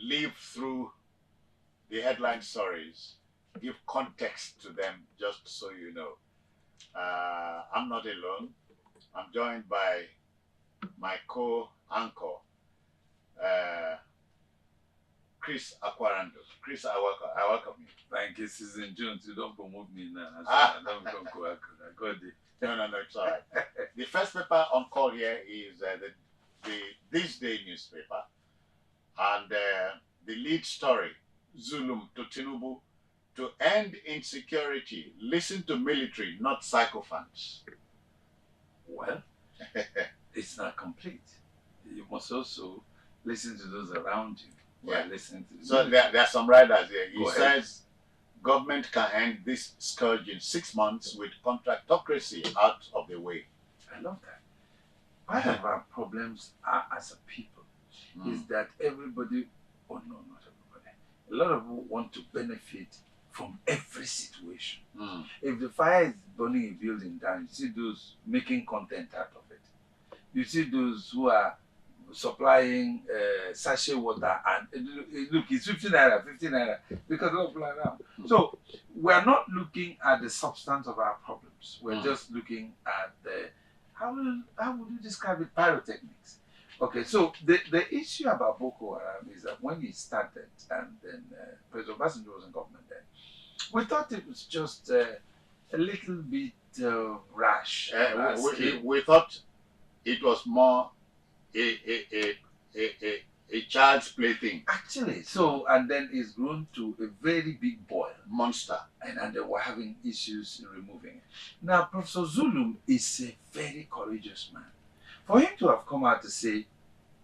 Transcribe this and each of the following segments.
live through the headline stories, give context to them, just so you know. I'm not alone. I'm joined by my co-anchor, Chris Aquarando. Chris, I welcome you. Thank you, Susan Jones. You don't promote me now. I don't go. I got it. No, it's all right. The first paper on call here is the This Day newspaper, and the lead story, Zulum to Tinubu, to end insecurity. Listen to military, not sycophants. Well, it's not complete. You must also listen to those around you. Yeah. Listen to So there are some writers here. He says government can end this scourge in 6 months with contractocracy out of the way. I love that. Part of our problems are, as a people, is that everybody, oh no, not everybody, a lot of people want to benefit from every situation. If the fire is burning a building down, you see those making content out of it. You see those who are supplying sachet water, and look, it's 50 naira, because a lot of people are around. So we're not looking at the substance of our problems. We're just looking at the, how would you describe it, pyrotechnics. Okay, so the issue about Boko Haram is that when it started, and then President Obasanjo was in government then, we thought it was just a little bit rash. We thought it was more a child's plaything. Actually, so, and then it's grown to a very big boil. Monster. And they were having issues in removing it. Now, Professor Zulum is a very courageous man. For him to have come out to say,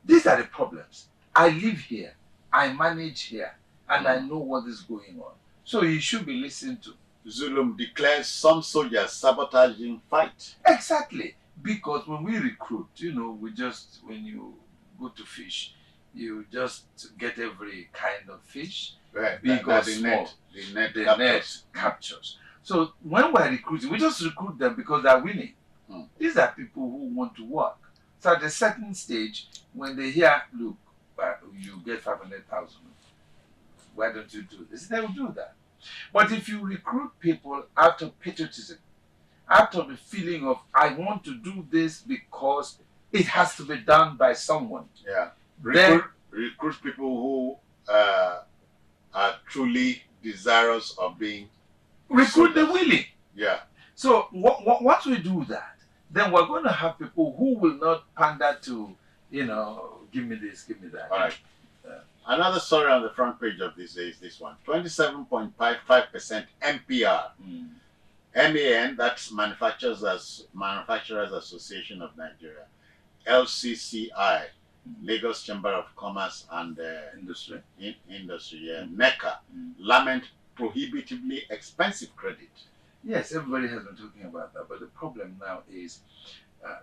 these are the problems. I live here, I manage here, and I know what is going on. So he should be listened to. Zulum declares some soldiers sabotaging fight. Exactly. Because when we recruit, when you go to fish, you just get every kind of fish, big or small. The net captures. So when we're recruiting, we just recruit them because they're winning. These are people who want to work. So at a certain stage, when they hear, look, you get 500,000, why don't you do this? They will do that. But if you recruit people out of patriotism, out of the feeling of, I want to do this because it has to be done by someone. Yeah. Recruit people who are truly desirous of being recruit the willing. Yeah. So once we do that, then we're going to have people who will not pander to, give me this, give me that. All right. Another story on the front page of this day is this one. 27.55% MPR. MAN, that's Manufacturers Association of Nigeria. LCCI, Lagos Chamber of Commerce and Industry. NECA, lament prohibitively expensive credit. Yes, everybody has been talking about that, but the problem now is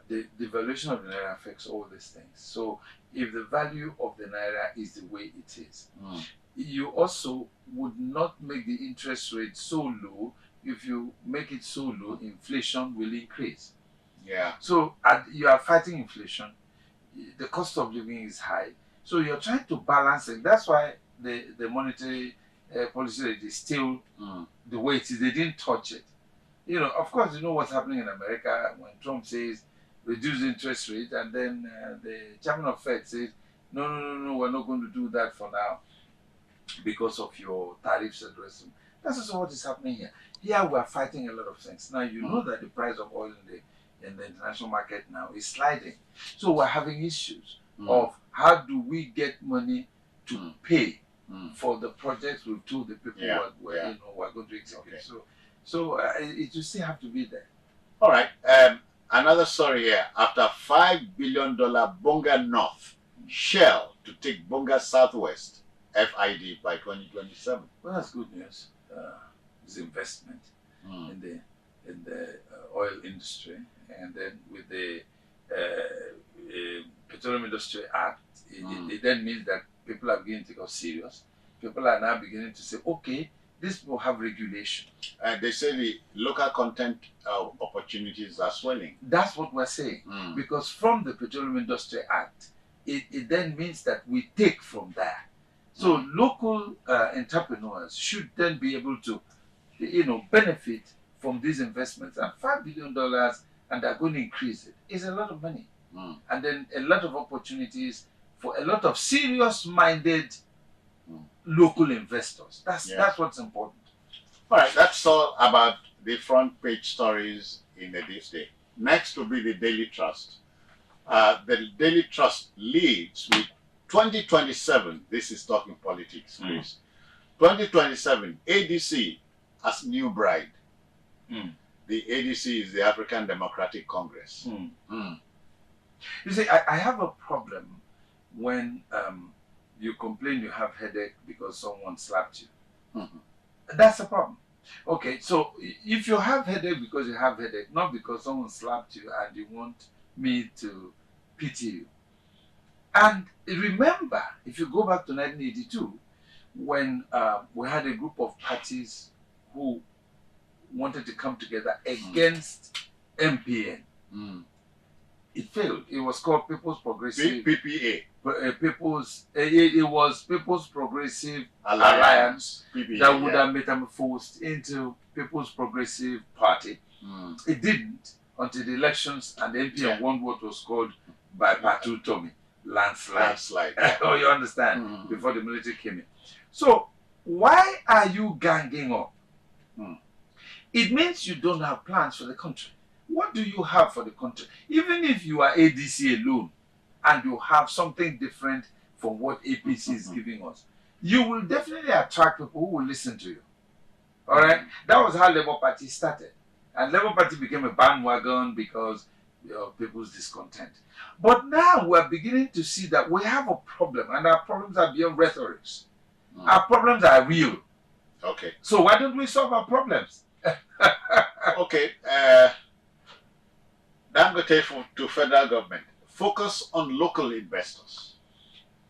the devaluation of the Naira affects all these things. So if the value of the Naira is the way it is, you also would not make the interest rate so low. If you make it so low, inflation will increase. Yeah. So you are fighting inflation. The cost of living is high. So you're trying to balance it. That's why the monetary policy rate is still the way it is. They didn't touch it. Of course, you know what's happening in America when Trump says reduce interest rate, and then the chairman of Fed says, no, we're not going to do that for now because of your tariffs and the rest of it. That's also what is happening here. Here we're fighting a lot of things. Now you know that the price of oil in the international market now is sliding. So we're having issues of how do we get money to pay for the projects we've told the people we're going to execute. Okay. So it will still have to be there. All right. Another story here. After $5 billion Bonga North shell to take Bonga Southwest FID by 2027. Well, that's good news. It's investment in the oil industry, and then with the Petroleum Industry Act, it then means that people are beginning to go serious. People are now beginning to say, okay, this will have regulation. They say the local content opportunities are swelling. That's what we're saying. Because from the Petroleum Industry Act, it then means that we take from there. So local entrepreneurs should then be able to, benefit from these investments. And $5 billion, and they're going to increase it, is a lot of money. And then a lot of opportunities for a lot of serious-minded local investors. That's what's important. All right, that's all about the front page stories in this day. Next will be the Daily Trust. The Daily Trust leads with 2027. This is talking politics, Chris. 2027, ADC as new bride. The ADC is the African Democratic Congress. You see, I have a problem when you complain you have headache because someone slapped you. That's a problem. Okay, so if you have headache because you have headache, not because someone slapped you and you want me to pity you. And remember, if you go back to 1982, when we had a group of parties who wanted to come together against MPN. It failed. It was called People's Progressive PPA. It was People's Progressive Alliance PPA, that would have metamorphosed into People's Progressive Party. It didn't until the elections, and the MPN won what was called by Patu Tommy landslide. Oh, you understand? Before the military came in. So why are you ganging up? It means you don't have plans for the country. What do you have for the country? Even if you are ADC alone and you have something different from what APC is giving us, you will definitely attract people who will listen to you. All right? That was how Labour Party started. And Labour Party became a bandwagon because of people's discontent. But now we're beginning to see that we have a problem, and our problems are beyond rhetorics. Our problems are real. Okay. So why don't we solve our problems? Okay. Dangote to federal government. Focus on local investors.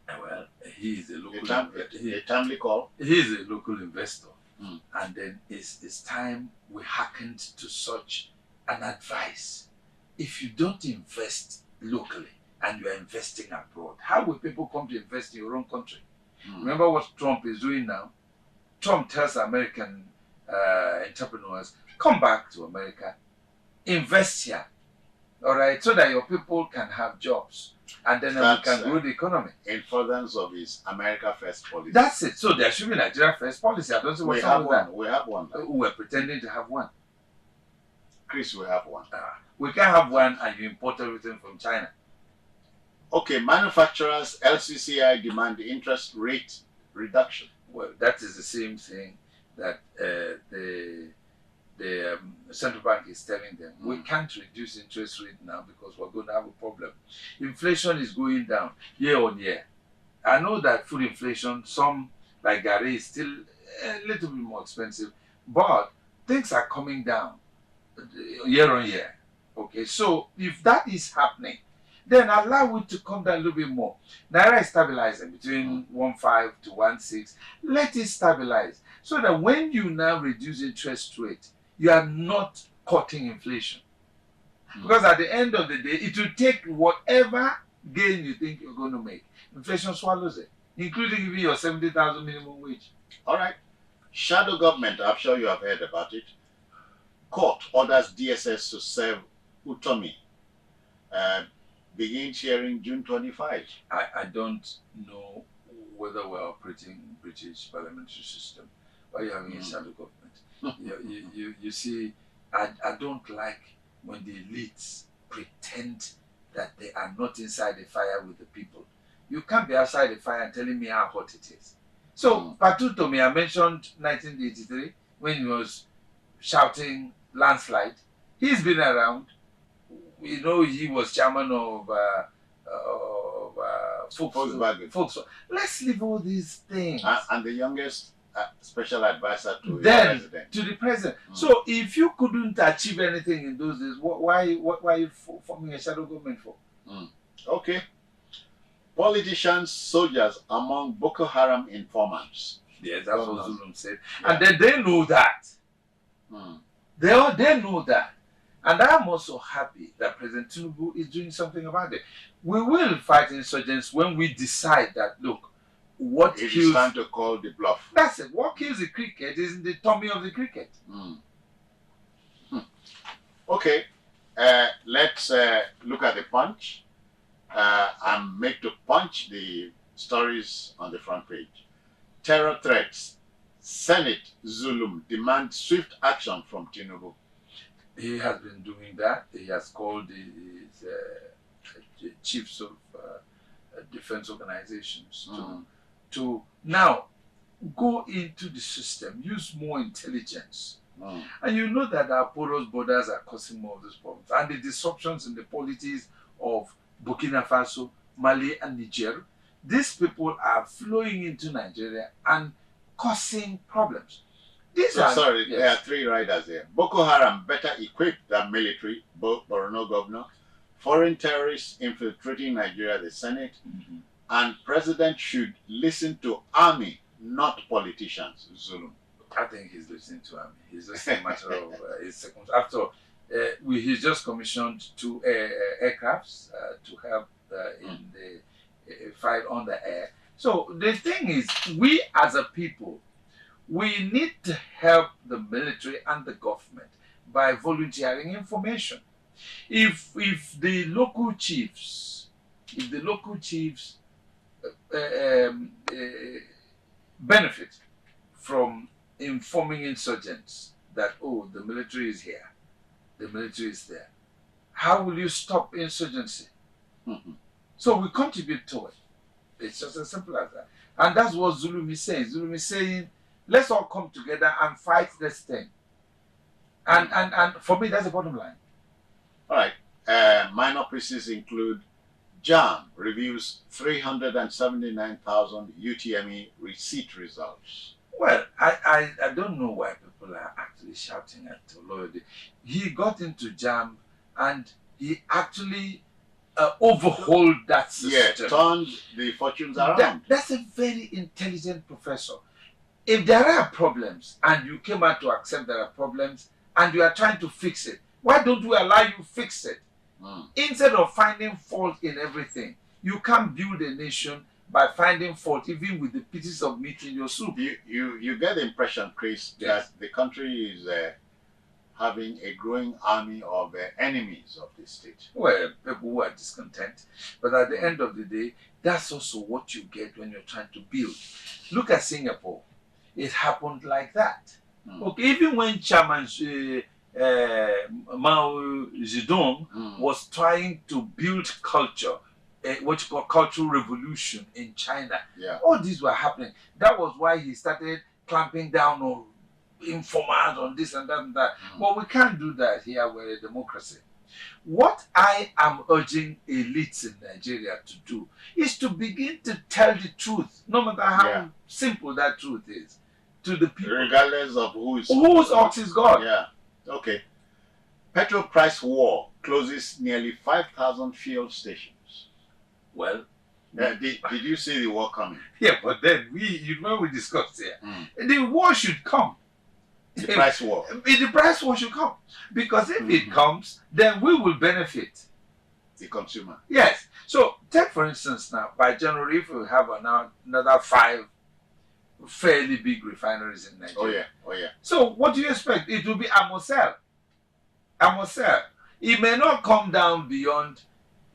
Well, he is a local a timely call. He is a local investor. And then it's time we hearkened to such an advice. If you don't invest locally and you are investing abroad, how will people come to invest in your own country? Remember what Trump is doing now? Trump tells American entrepreneurs, come back to America, invest here, all right, so that your people can have jobs, and then we can grow the economy. In furtherance of his America First policy. That's it. So there should be Nigeria First policy. I don't see what's wrong with that. We have one. We're pretending to have one. Chris, we have one. We can't have one and you import everything from China. Okay, manufacturers, LCCI demand interest rate reduction. Well, that is the same thing that the central bank is telling them. We can't reduce interest rate now because we're going to have a problem. Inflation is going down year on year. I know that food inflation, some like Gary, is still a little bit more expensive, but things are coming down year on year. Okay, so if that is happening, then allow it to come down a little bit more. Naira is stabilizing between 1.5 to 1.6. Let it stabilize so that when you now reduce interest rate, you are not cutting inflation. Because at the end of the day, it will take whatever gain you think you're going to make. Inflation swallows it, including even your 70,000 minimum wage. All right. Shadow government, I'm sure you have heard about it. Court orders DSS to serve Utomi. Begins hearing June 25. I don't know whether we're operating British parliamentary system or you're having a shadow government. You see, I don't like when the elites pretend that they are not inside the fire with the people. You can't be outside the fire and telling me how hot it is. So, Patu Tomi, I mentioned 1983 when he was shouting landslide. He's been around. We know he was chairman of Volkswagen. Let's leave all these things. And the youngest special advisor to the president. So if you couldn't achieve anything in those days, why are you forming a shadow government for? Okay. Politicians, soldiers among Boko Haram informants. Yes, that's what Zulum said. Yeah. And then they know that. They know that. And I'm also happy that President Tinubu is doing something about it. We will fight insurgents when we decide that, look, what It is kills... time to call the bluff. That's it. What kills the cricket is in the tummy of the cricket. Okay, let's look at the punch and make to punch the stories on the front page. Terror threats. Senate Zulum demand swift action from Tinubu. He has been doing that. He has called his chiefs of defense organizations to now go into the system, use more intelligence. And you know that our porous borders are causing more of these problems. And the disruptions in the polities of Burkina Faso, Mali, and Niger, these people are flowing into Nigeria and causing problems. There are three riders here. Boko Haram better equipped than military, both Borno governor, foreign terrorists infiltrating Nigeria, the Senate, and president should listen to army, not politicians. Zulum. I think he's listening to army. He's just a matter of his seconds. After all, he's just commissioned 2 aircrafts to help in the fight on the air. So the thing is, we as a people, we need to help the military and the government by volunteering information. If the local chiefs, benefit from informing insurgents that, oh, the military is here, the military is there, how will you stop insurgency? So we contribute to it. It's just as simple as that. And that's what Zulum is saying. Zulum is saying, let's all come together and fight this thing. And for me, that's the bottom line. All right. Minor pieces include JAM reviews 379,000 UTME receipt results. Well, I don't know why people are actually shouting at Oloyede. He got into JAM and he actually overhauled that system. Yeah, turned the fortunes around. That's a very intelligent professor. If there are problems and you came out to accept there are problems and you are trying to fix it, why don't we allow you fix it? Instead of finding fault in everything, you can't build a nation by finding fault even with the pieces of meat in your soup. You get the impression, Chris, that the country is having a growing army of enemies of the state. Well, people who are discontent. But at the end of the day, that's also what you get when you're trying to build. Look at Singapore. It happened like that. Okay, even when Chairman Mao Zedong was trying to build culture, what you call cultural revolution in China, all these were happening. That was why he started clamping down on informers, on this and that and that. But we can't do that here. We're a democracy. What I am urging elites in Nigeria to do is to begin to tell the truth, no matter how simple that truth is, to the people. Regardless of whose ox is God. Yeah. Okay. Petrol price war closes nearly 5,000 fuel stations. Well, did you see the war coming? Yeah, but then you remember we discussed here. The war should come. The price war. The price war should come. Because if it comes, then we will benefit. The consumer. Yes. So take for instance now, by January, if we have another 5 fairly big refineries in Nigeria. Oh yeah. So what do you expect? It will be Amosel. It may not come down beyond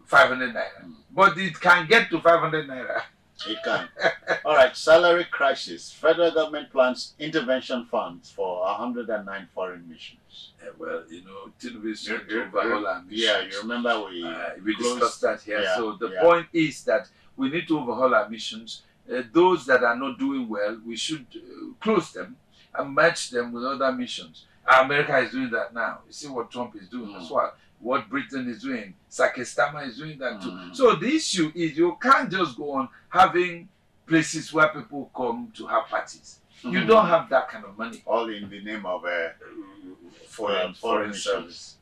500 naira, but it can get to 500 naira. It can. All right. Salary crisis. Federal government plans intervention funds for 109 foreign missions. Well, you know, Tinubu is trying to overhaul our missions. Yeah, you remember we discussed that here. Yeah, so the point is that we need to overhaul our missions. Those that are not doing well, we should close them and match them with other missions. America is doing that now. You see what Trump is doing as well. What Britain is doing. Sakistama is doing that too. So the issue is you can't just go on having places where people come to have parties. You don't have that kind of money. All in the name of foreign service.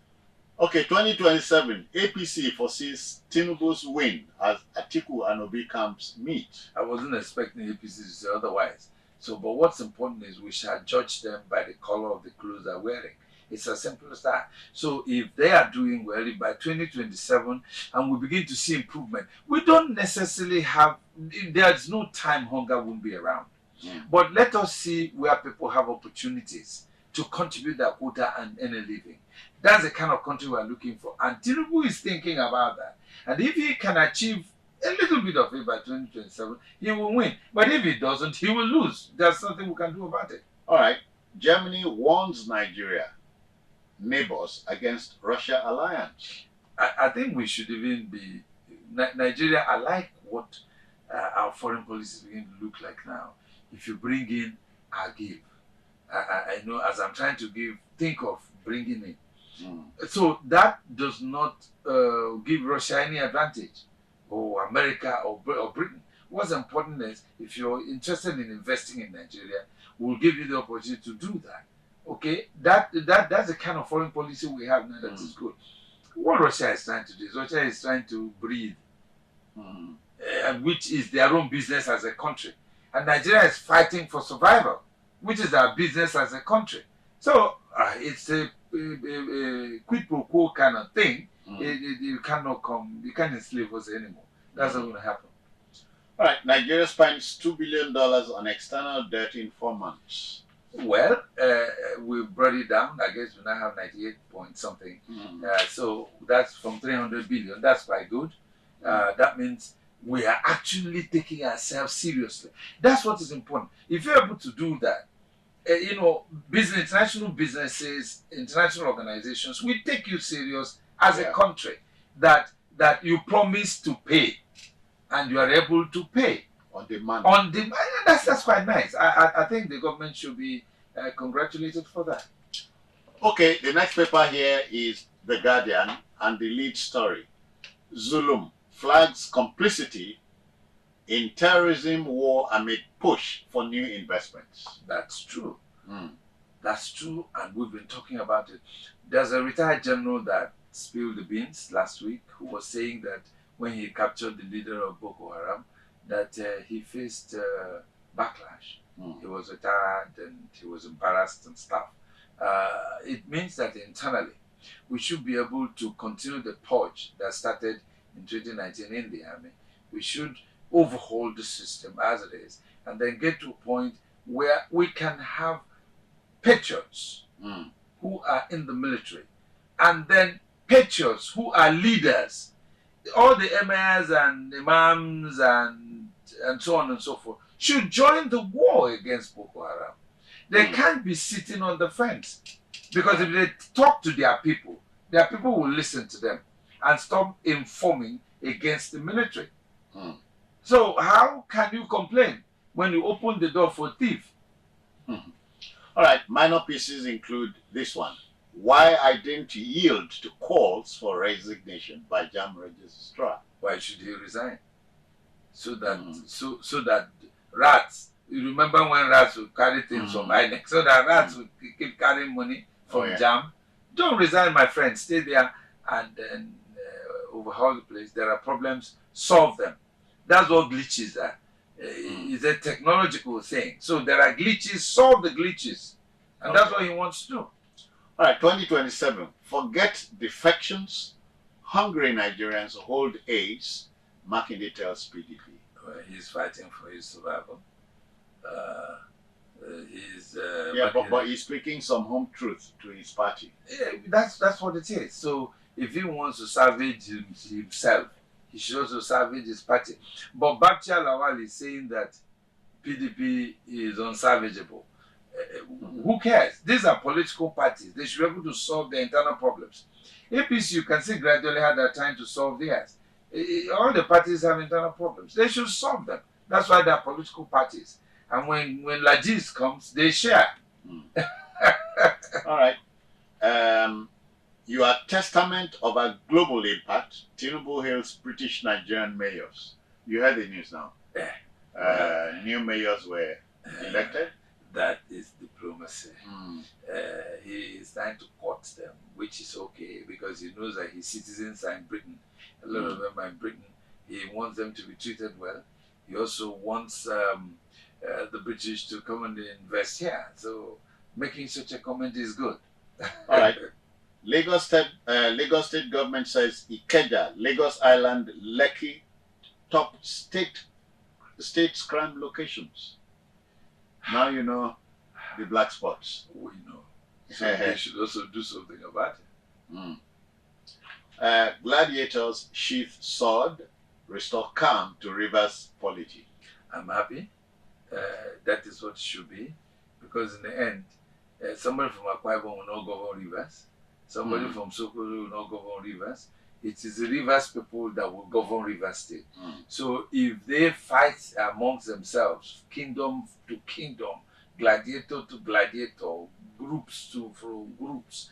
Okay, 2027, APC foresees Tinubu's win as Atiku and Obi camps meet. I wasn't expecting APC to say otherwise. So, but what's important is we shall judge them by the color of the clothes they're wearing. It's as simple as that. So if they are doing well, if by 2027 and we begin to see improvement, we don't necessarily have, there's no time hunger won't be around. But let us see where people have opportunities to contribute their quota and earn a living. That's the kind of country we're looking for. And Tinubu is thinking about that. And if he can achieve a little bit of it by 2027, he will win. But if he doesn't, he will lose. There's nothing we can do about it. All right. Germany warns Nigeria, neighbors, against Russia alliance. I think we should even be... Nigeria, I like what our foreign policy is beginning to look like now. If you bring in, I give. I know as I'm trying to give, think of bringing in. So that does not give Russia any advantage, or America or Britain. What's important is if you're interested in investing in Nigeria, we'll give you the opportunity to do that. Okay, that's the kind of foreign policy we have now that is good. What Russia is trying to do is Russia is trying to breathe, which is their own business as a country. And Nigeria is fighting for survival, which is our business as a country. So it's a quid pro quo kind of thing. You cannot come, you can't enslave us anymore. That's not going to happen. All right, Nigeria spends $2 billion on external debt in 4 months. Well, we brought it down. I guess we now have 98 point something. So that's from 300 billion. That's quite good. That means we are actually taking ourselves seriously. That's what is important. If you're able to do that, you know, international businesses, international organizations, we take you serious as a country that you promise to pay and you are able to pay. On demand. On demand. That's quite nice. I think the government should be congratulated for that. Okay, the next paper here is The Guardian, and the lead story. Zulum flags complicity in terrorism war amid push for new investments. That's true. That's true, and we've been talking about it. There's a retired general that spilled the beans last week who was saying that when he captured the leader of Boko Haram, that he faced backlash. He was retired and he was embarrassed and stuff. It means that internally we should be able to continue the purge that started in 2019 in the army. We should overhaul the system as it is and then get to a point where we can have patriots who are in the military and then patriots who are leaders. All the emirs and imams and so on and so forth should join the war against Boko Haram. They can't be sitting on the fence, because if they talk to their people will listen to them and stop informing against the military. So how can you complain when you open the door for thief? All right, minor pieces include this one. Why I didn't yield to calls for resignation by Jam Registrar. Why should he resign? So that so that rats, you remember when rats would carry things from INEC, so that rats would keep carrying money from Jam. Don't resign, my friend. Stay there and then overhaul the place. There are problems, solve them. That's what glitches are. It's a technological thing. So there are glitches, solve the glitches. And that's what he wants to do. All right, 2027. Forget defections. Hungry Nigerians hold AIDS. Makinde tells PDP. Well, he's fighting for his survival. But he's speaking some home truth to his party. Yeah, that's what it is. So if he wants to salvage himself, he should also salvage his party. But Babcha Lawal is saying that PDP is unsalvageable. Who cares? These are political parties. They should be able to solve their internal problems. APC, you can see gradually how they're trying to solve theirs. All the parties have internal problems. They should solve them. That's why they're political parties. And when Lajis comes, they share. All right. You are testament of a global impact. Tinubu hails British Nigerian mayors. You heard the news now. New mayors were elected. That is diplomacy. He is trying to court them, which is okay because he knows that his citizens are in Britain. A lot of them are in Britain. He wants them to be treated well. He also wants the British to come and invest here. So making such a comment is good. All right. Lagos State government says Ikeja, Lagos Island, Lekki, top states crime locations. Now you know the black spots. We know. So they should also do something about it. Mm. Gladiators sheath sword, restore calm to Rivers polity. I'm happy. That is what it should be, because in the end, somebody from Akwa Ibom will not govern Rivers. Somebody from Sokoto will not govern Rivers. It is the Rivers people that will govern Rivers State. So if they fight amongst themselves, kingdom to kingdom, gladiator to gladiator, groups to groups,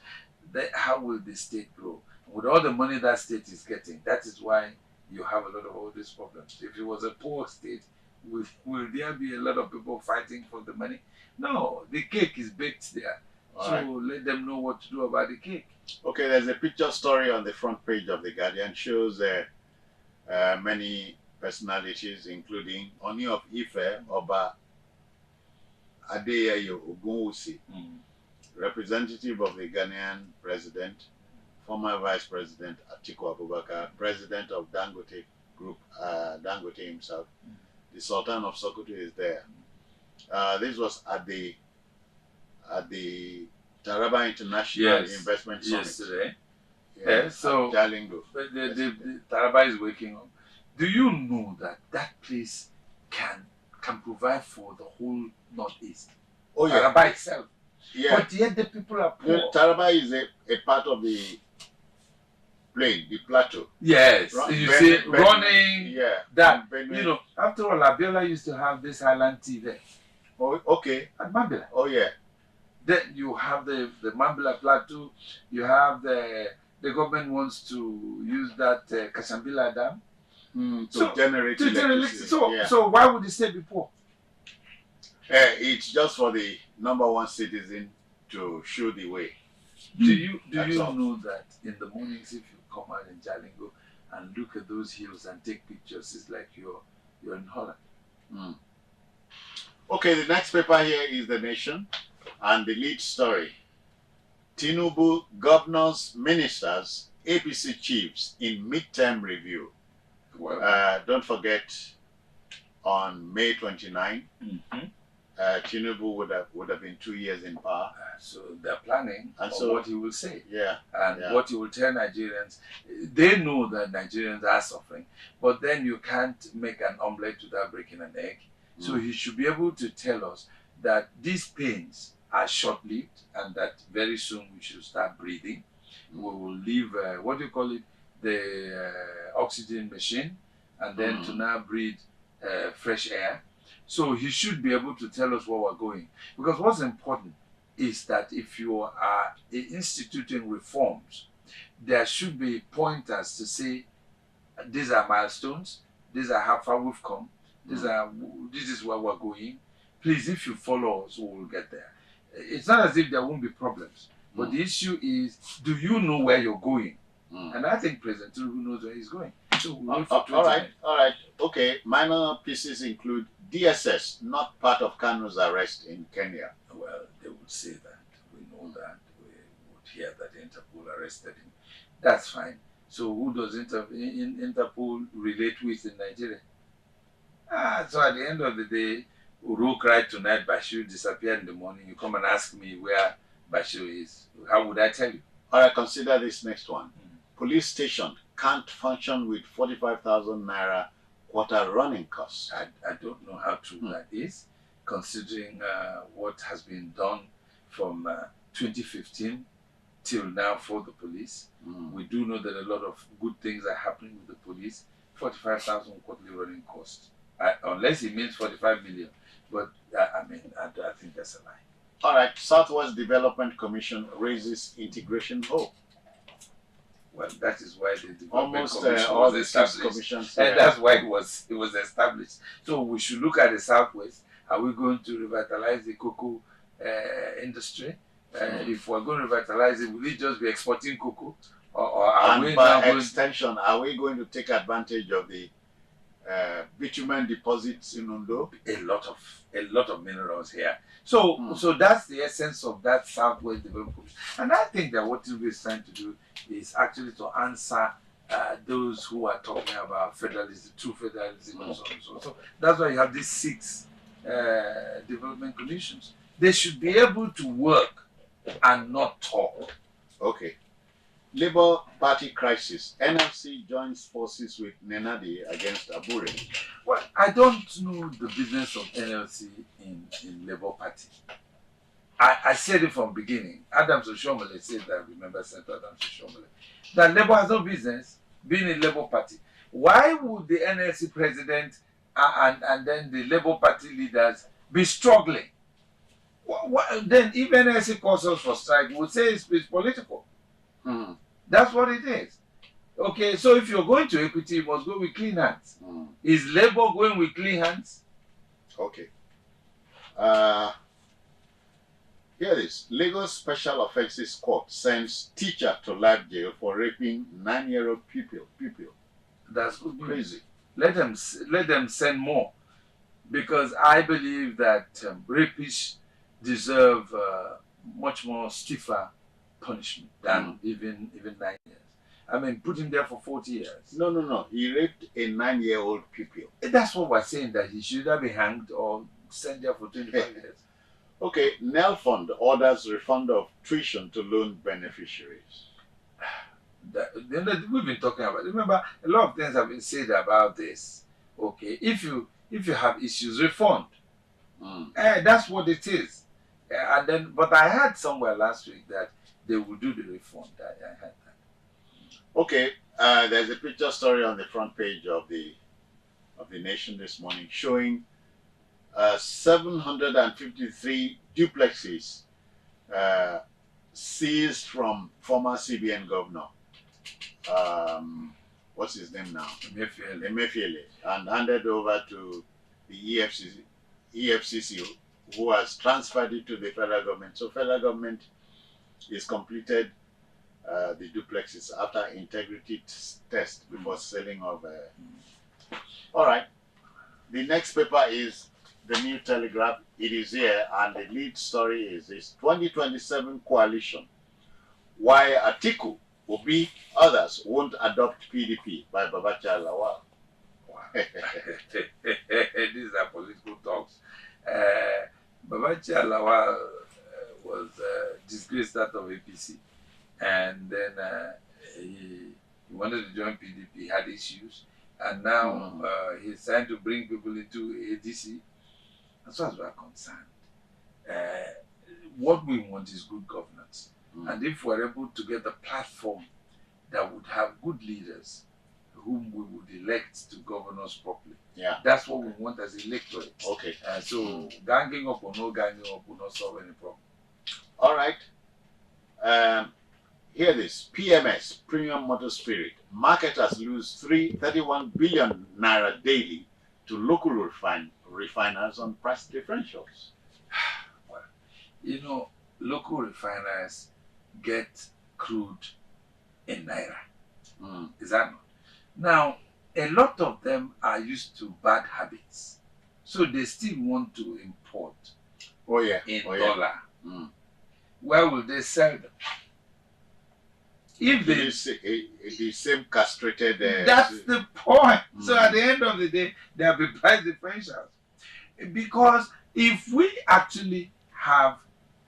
then how will the state grow? With all the money that state is getting, that is why you have a lot of all these problems. If it was a poor state, will there be a lot of people fighting for the money? No, the cake is baked there. Let them know what to do about the cake. Okay, there's a picture story on the front page of The Guardian, shows many personalities, including Oni of Ife, Oba Adeyayo Ogunwusi, representative of the Ghanaian president, former Vice President Atiku Abubakar, president of Dangote Group, Dangote himself. The Sultan of Sokoto is there. This was at the Taraba International Investment Summit yesterday. So Jalingo. The Taraba is waking up. Do you know that that place can provide for the whole Northeast? Oh yeah. Taraba itself. Yeah. But yet the people are poor. Taraba is a part of the plain, the plateau. Yes. Running. Yeah. That, you know, after all, Abiola used to have this Highland tea there. Oh, okay. At Mambila. Oh yeah. Then you have the Mambila Plateau. You have the government wants to use that Kasambila Dam to generate electricity. So why would the state be poor? It's just for the #1 citizen to show the way. Do you know that in the mornings, if you come out in Jalingo and look at those hills and take pictures, it's like you're in Holland. Okay, the next paper here is The Nation, and the lead story: Tinubu, governors, ministers, APC chiefs in midterm review. Well, don't forget, on May 29, Tinubu would have been 2 years in power. So they're planning on what he will say. Yeah. And what he will tell Nigerians. They know that Nigerians are suffering, but then you can't make an omelette without breaking an egg. So he should be able to tell us that these pains are short-lived and that very soon we should start breathing. We will leave, what do you call it, the oxygen machine, and then to now breathe fresh air. So he should be able to tell us where we're going. Because what's important is that if you are instituting reforms, there should be pointers to say, these are milestones, these are how far we've come, this is where we're going. Please, if you follow us, we will get there. It's not as if there won't be problems, but the issue is, do you know where you're going? And I think President Tinubu knows where he's going. So all right. Okay. Minor pieces include DSS, not part of Kanu's arrest in Kenya. Well, they would say that. We know that. We would hear that Interpol arrested him. That's fine. So who does Interpol relate with in Nigeria? So at the end of the day, Uru cried tonight, Bashir disappeared in the morning. You come and ask me where Bashir is. How would I tell you? All right, consider this next one. Police station can't function with 45,000 naira quarter running costs. I don't know how true that is, considering what has been done from 2015 till now for the police. We do know that a lot of good things are happening with the police. 45,000 quarterly running costs. Unless it means 45 million. But I think that's a lie. All right, Southwest Development Commission raises integration hope. Well, that is why the Development Almost Commission all was the established. commissions. And that's why it was established. So we should look at the Southwest. Are we going to revitalize the cocoa industry? If we're going to revitalize it, will it just be exporting cocoa? Or are we by extension, are we going to take advantage of the bitumen deposits in Ondo. A lot of minerals here. So so that's the essence of that Southwest Development Commission. And I think that what Tinubu is trying to do is actually to answer those who are talking about federalism, true federalism, and so on and so on. So that's why you have these 6 development commissions. They should be able to work and not talk. Okay. Labour Party crisis. NLC joins forces with Nenadi against Abure. Well, I don't know the business of NLC in Labour Party. I said it from beginning. Adams Oshomole said that, remember Senator Adams Oshomole, that Labour has no business being in Labour Party. Why would the NLC president and then the Labour Party leaders be struggling? Then if NLC calls us for strike, we'll say it's political. That's what it is. Okay, so if you're going to equity, you must go with clean hands. Is Labour going with clean hands? Okay. Here it is. Lagos Special Offences Court sends teacher to life jail for raping 9-year-old pupil. That's good. Crazy. Let them send more, because I believe that rapists deserve much more stiffer punishment than even 9 years. I mean, put him there for 40 years. No. He raped a 9-year-old pupil. That's what we're saying, that he should either be hanged or sent there for 25 years. Okay, Nel Fund orders refund of tuition to loan beneficiaries. We've been talking about. Remember, a lot of things have been said about this. Okay, if you have issues, refund. That's what it is. And then, but I heard somewhere last week that they will do the refund. I heard that. Okay, there's a picture story on the front page of the Nation this morning showing 753 duplexes seized from former CBN governor. What's his name now? Emefiele, and handed over to the EFCC, who has transferred it to the federal government. So federal government is completed the duplexes after integrity test before selling of. All right. The next paper is the New Telegraph. It is here, and the lead story is this: 2027 coalition. Why Atiku, Obi, others won't adopt PDP by Babacha Lawal. Wow. These are political talks. Babacha Lawal was disgraced out of APC, and then he wanted to join PDP. He had issues, and now he's trying to bring people into ADC. As far as we are concerned, what we want is good governance. And if we're able to get a platform that would have good leaders whom we would elect to govern us properly, that's what we want as electorate. Okay. So ganging up or no ganging up will not solve any problem. All right. Here this PMS, Premium Motor Spirit. Marketers lose 31 billion naira daily to local refiners on price differentials. Well, you know, local refiners get crude in naira. Is that not? Now, a lot of them are used to bad habits, so they still want to import in dollar. Where will they sell them? If they the same castrated. That's the point. So at the end of the day, there will be price differentials. Because if we actually have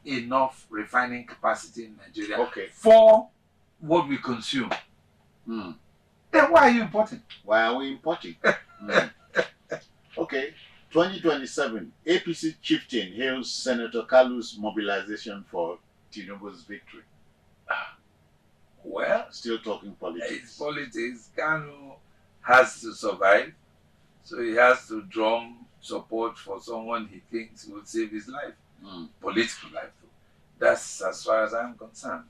enough refining capacity in Nigeria for what we consume, then why are you importing? Why are we importing? Okay, 2027, APC chieftain hails Senator Kalu's mobilization for Tinubu's victory. Well, still talking politics. It's politics. Kanu has to survive, so he has to drum support for someone he thinks will save his life. Political life, though. That's as far as I'm concerned.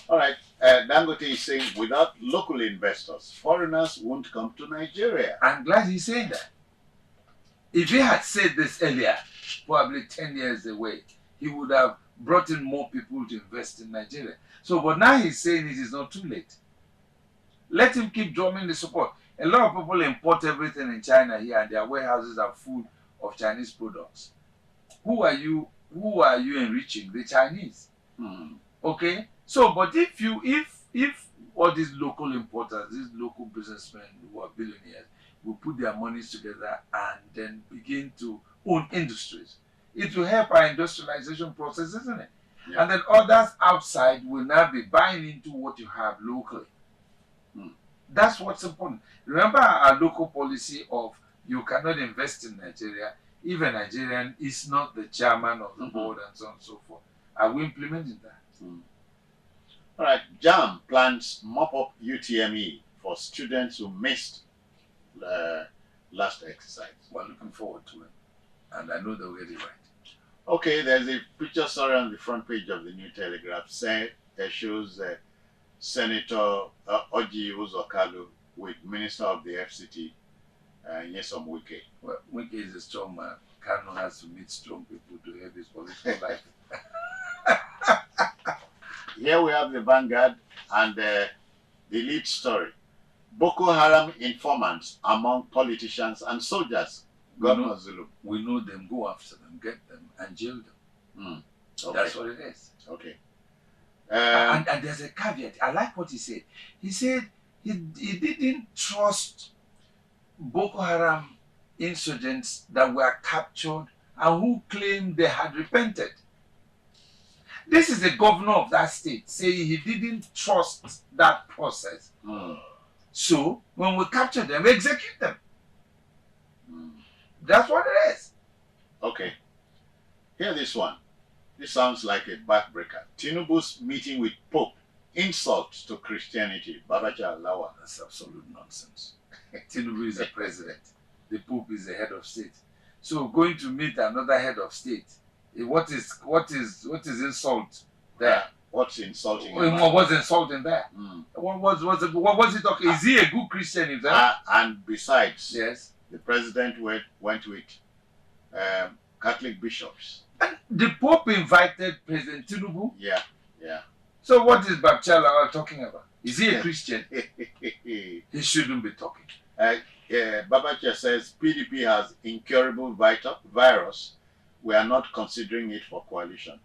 All right. Dangote is saying without local investors, foreigners won't come to Nigeria. I'm glad he's saying that. If he had said this earlier, probably 10 years away, he would have brought in more people to invest in Nigeria. So, but now he's saying it is not too late. Let him keep drumming the support. A lot of people import everything in China here, and their warehouses are full of Chinese products. Who are you enriching? The Chinese. Okay? So, but if all these local importers, these local businessmen who are billionaires, will put their monies together and then begin to own industries, it will help our industrialization process, isn't it? Yeah. And then others outside will now be buying into what you have locally. That's what's important. Remember our local policy of you cannot invest in Nigeria if a Nigerian is not the chairman of the board and so on and so forth. Are we implementing that? All right. JAM plans mop-up UTME for students who missed last exercise. We're looking forward to it. And I know they'll get it right. Okay, there's a picture story on the front page of the New Telegraph that shows Senator Oji Uzokalu with Minister of the FCT, Nyesom Wike. Well, Wike is a strong man. Kano has to meet strong people to help his political life. Here we have the Vanguard and the lead story. Boko Haram informants among politicians and soldiers. Governor Zulu. We know them, go after them, get them, and jail them. Okay. That's what it is. Okay. And there's a caveat. I like what he said. He said he didn't trust Boko Haram insurgents that were captured and who claimed they had repented. This is the governor of that state saying he didn't trust that process. So when we capture them, we execute them. That's what it is. Okay. Hear this one. This sounds like a backbreaker. Tinubu's meeting with Pope. Insult to Christianity. Babacha Lawa. That's absolute nonsense. Tinubu is the president. The Pope is the head of state. So going to meet another head of state. What is insult there? What's insulting? What was insulting there? What was he talking? Is he a good Christian himself? And besides, yes, the president went with Catholic bishops. And the Pope invited President Tinubu? Yeah. So what is Babchala talking about? Is he a Christian? He shouldn't be talking. Babacha says PDP has incurable virus. We are not considering it for coalition.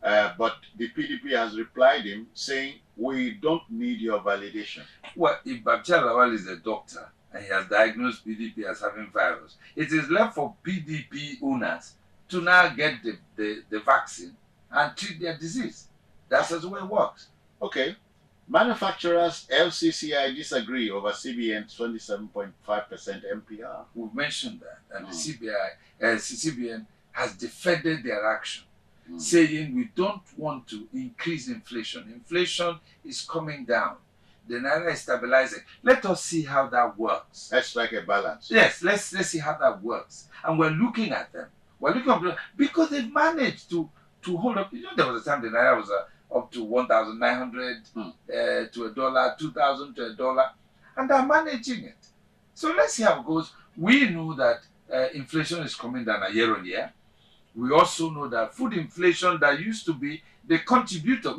But the PDP has replied him saying, we don't need your validation. Well, if Babchala is a doctor and he has diagnosed PDP as having virus, it is left for PDP owners to now get the vaccine and treat their disease. That's the way it works. Okay. Manufacturers LCCI disagree over CBN's 27.5% MPR. We've mentioned that. And the CBN has defended their action, saying we don't want to increase inflation. Inflation is coming down. The Naira is stabilizing. Let us see how that works. Let's strike a balance. Yes, let's see how that works. And we're looking at them. We're looking at them because they've managed to hold up. You know, there was a time the Naira was up to 1,900 to a dollar, 2,000 to a dollar, and they're managing it. So let's see how it goes. We know that inflation is coming down year on year. We also know that food inflation that used to be the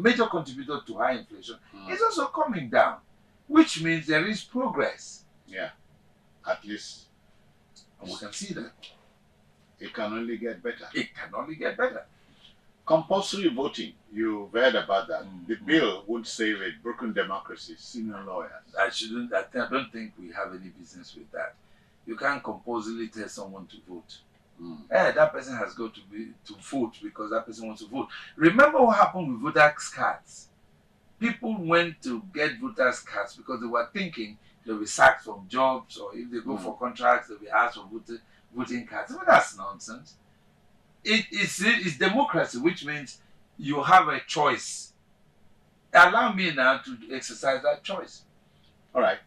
major contributor to high inflation is also coming down, which means there is progress. Yeah, at least. And we can see that. It can only get better. It can only get better. Compulsory voting, you've heard about that. The bill would save a broken democracy. Senior lawyers. I don't think we have any business with that. You can't compulsorily tell someone to vote. That person has got to vote because that person wants to vote. Remember what happened with voters' cards? People went to get voters' cards because they were thinking they'll be sacked from jobs, or if they go for contracts, they'll be asked for voting cards. But that's nonsense. It's democracy, which means you have a choice. Allow me now to exercise that choice. All right.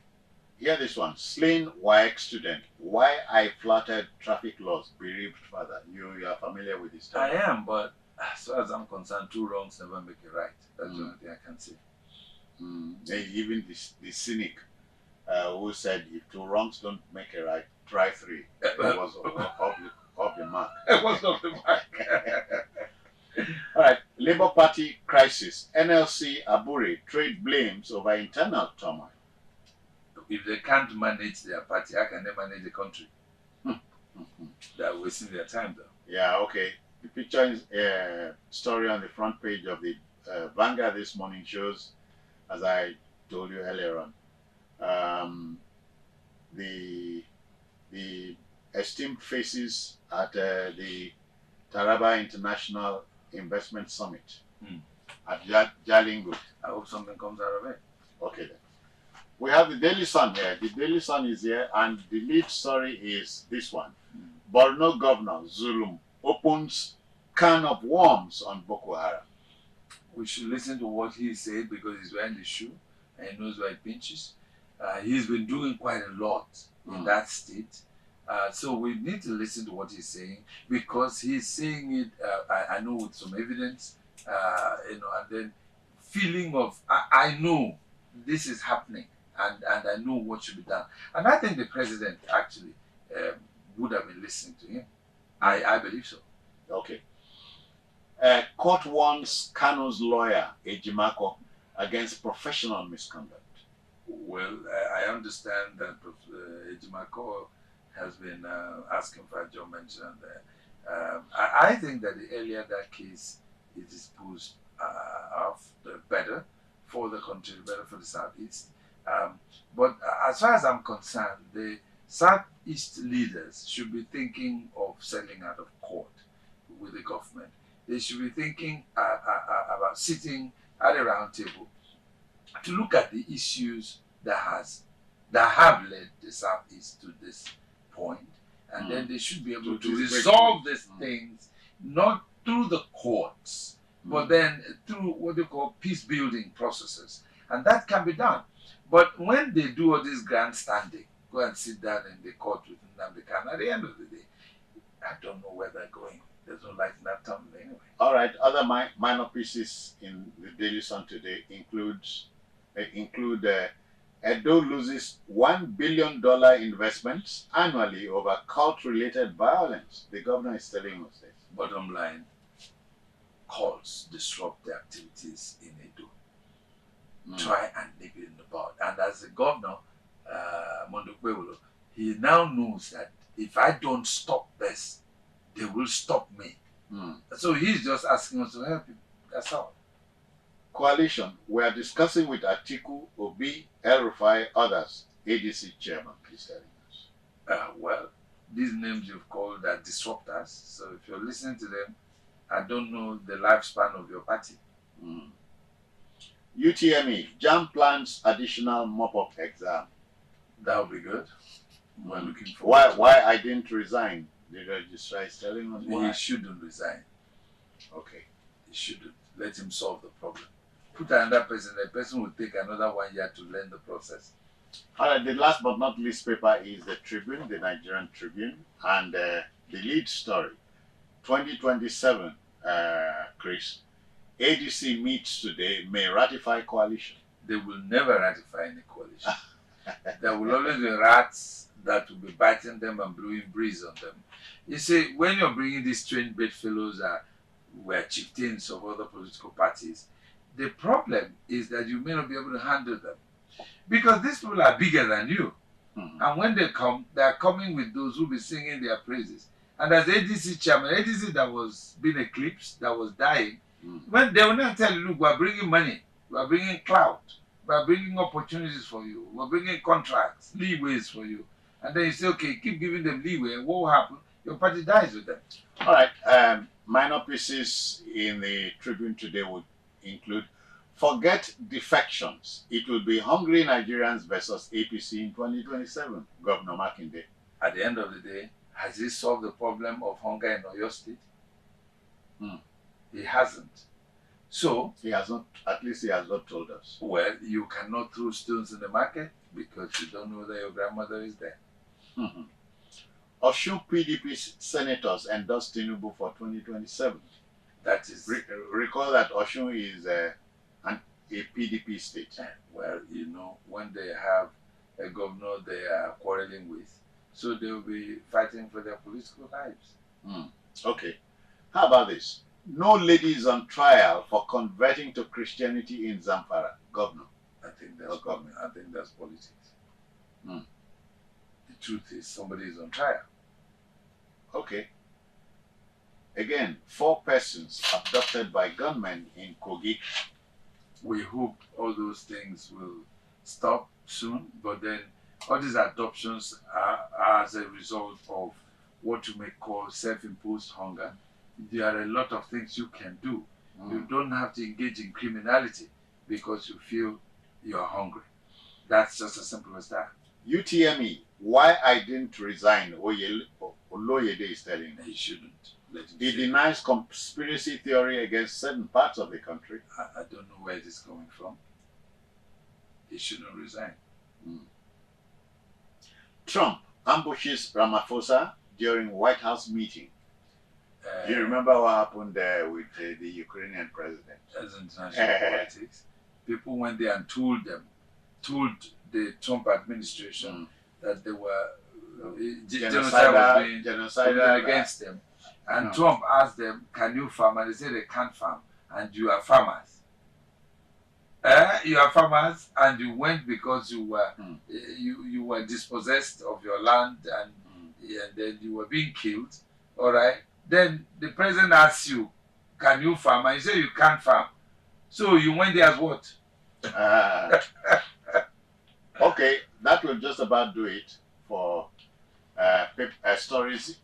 Hear this one. Slain WAEC student. Why I flattered traffic laws bereaved father. You are familiar with this story? I am, but as far as I'm concerned, 2 wrongs never make it right. That's the only thing I can say. Even the cynic who said if 2 wrongs don't make it right, try 3. It was off the mark. It was off the mark. All right. Labour Party crisis. NLC Aburi trade blames over internal turmoil. If they can't manage their party, how can they manage the country? They're wasting their time, though. Yeah, okay. The picture is story on the front page of the Vanguard this morning shows, as I told you earlier on, the esteemed faces at the Taraba International Investment Summit at Jalingo. I hope something comes out of it. Okay then. We have the Daily Sun here. The Daily Sun is here, and the lead story is this one. Borno Governor Zulum opens can of worms on Boko Haram. We should listen to what he said because he's wearing the shoe and he knows where it pinches. He's been doing quite a lot in that state. So we need to listen to what he's saying because he's saying it, I know, with some evidence, and then feeling of, I know this is happening and I know what should be done. And I think the president actually would have been listening to him. I believe so. Okay. Court warns Kano's lawyer, Ejimako, against professional misconduct. Well, I understand that Ejimako has been asking for adjournment. I think that the earlier that case is disposed of, the better for the country, better for the Southeast. But as far as I'm concerned, the Southeast leaders should be thinking of settling out of court with the government. They should be thinking about sitting at a round table to look at the issues that have led the Southeast to this point, and then they should be able to resolve these things not through the courts, but then through what they call peace building processes, and that can be done. But when they do all this grandstanding, go and sit down in the court with Nnamdi Kanu, at the end of the day, I don't know where they're going. There's no light in that tunnel anyway. All right. Other minor pieces in the Daily Sun today include Edo loses $1 billion investments annually over cult-related violence. The governor is telling us this. Bottom line, cults disrupt the activities in Edo. Try and nip it in the bud. And as the governor, Mondokbewolo, he now knows that if I don't stop this, they will stop me. So he's just asking us to help him. That's all. Coalition. We are discussing with Atiku, Obi, El-Rufai, others. ADC chairman, please tell us. Well, these names you've called are disruptors. So if you're listening to them, I don't know the lifespan of your party. UTME. JAM plans additional mop-up exam. That would be good. We're looking forward. Why I didn't resign? The registrar is telling us why. He shouldn't resign. Okay. He shouldn't. Let him solve the problem. Put another person. The person will take another 1 year to learn the process. All right. The last but not least paper is the Tribune, the Nigerian Tribune, and the lead story. 2027, Chris. ADC meets today, may ratify coalition. They will never ratify any coalition. There will always be rats that will be biting them and blowing breeze on them. You see, when you're bringing these trained bedfellows that were chieftains of other political parties, the problem is that you may not be able to handle them. Because these people are bigger than you. And when they come, they are coming with those who will be singing their praises. And as ADC chairman, ADC that was being eclipsed, that was dying, when they will not tell you, look, we are bringing money, we are bringing clout, we are bringing opportunities for you, we are bringing contracts, leeways for you. And then you say, okay, keep giving them leeway, and what will happen? Your party dies with them. All right. Minor pieces in the Tribune today would include, forget defections. It will be hungry Nigerians versus APC in 2027, Governor Makinde. At the end of the day, has he solved the problem of hunger in Oyo State? He hasn't. So he has not, at least he has not told us. Well, you cannot throw stones in the market because you don't know that your grandmother is there. Osun PDP senators endorse Tinubu for 2027. That is... recall that Osun is a PDP state. Well, you know, when they have a governor they are quarreling with, so they will be fighting for their political lives. Okay. How about this? No ladies on trial for converting to Christianity in Zamfara. Governor. I think that's government. I think that's politics. Mm. The truth is somebody is on trial. Okay. Again, 4 persons abducted by gunmen in Kogi. We hope all those things will stop soon, but then all these adoptions are as a result of what you may call self-imposed hunger. There are a lot of things you can do. You don't have to engage in criminality because you feel you're hungry. That's just as simple as that. UTME, why I didn't resign, Oloyede is telling me. He shouldn't. Let him He say. denies conspiracy theory against certain parts of the country. I don't know where it is coming from. He shouldn't resign. Trump ambushes Ramaphosa during White House meeting. Do you remember what happened there with the Ukrainian president? As international politics, people went there and told the Trump administration that they were genocide was being committed against them. And Trump asked them, "Can you farm?" And they said they can't farm. And you are farmers. You are farmers, and you went because you were you were dispossessed of your land, and then you were being killed. All right. Then the president asks you, "Can you farm?" And you say you can't farm. So you went there as what? Okay, that will just about do it for stories.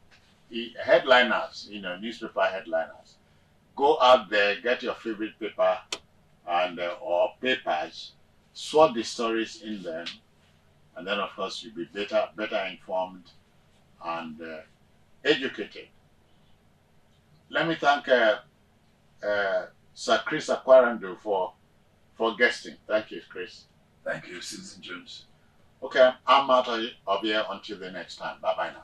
Headliners, newspaper headliners. Go out there, get your favorite paper and or papers, sort the stories in them, and then of course you'll be better informed and educated. Let me thank Sir Chris Akwarandu for guesting. Thank you, Chris. Thank you, Citizen Jones. Okay, I'm out of here until the next time. Bye-bye now.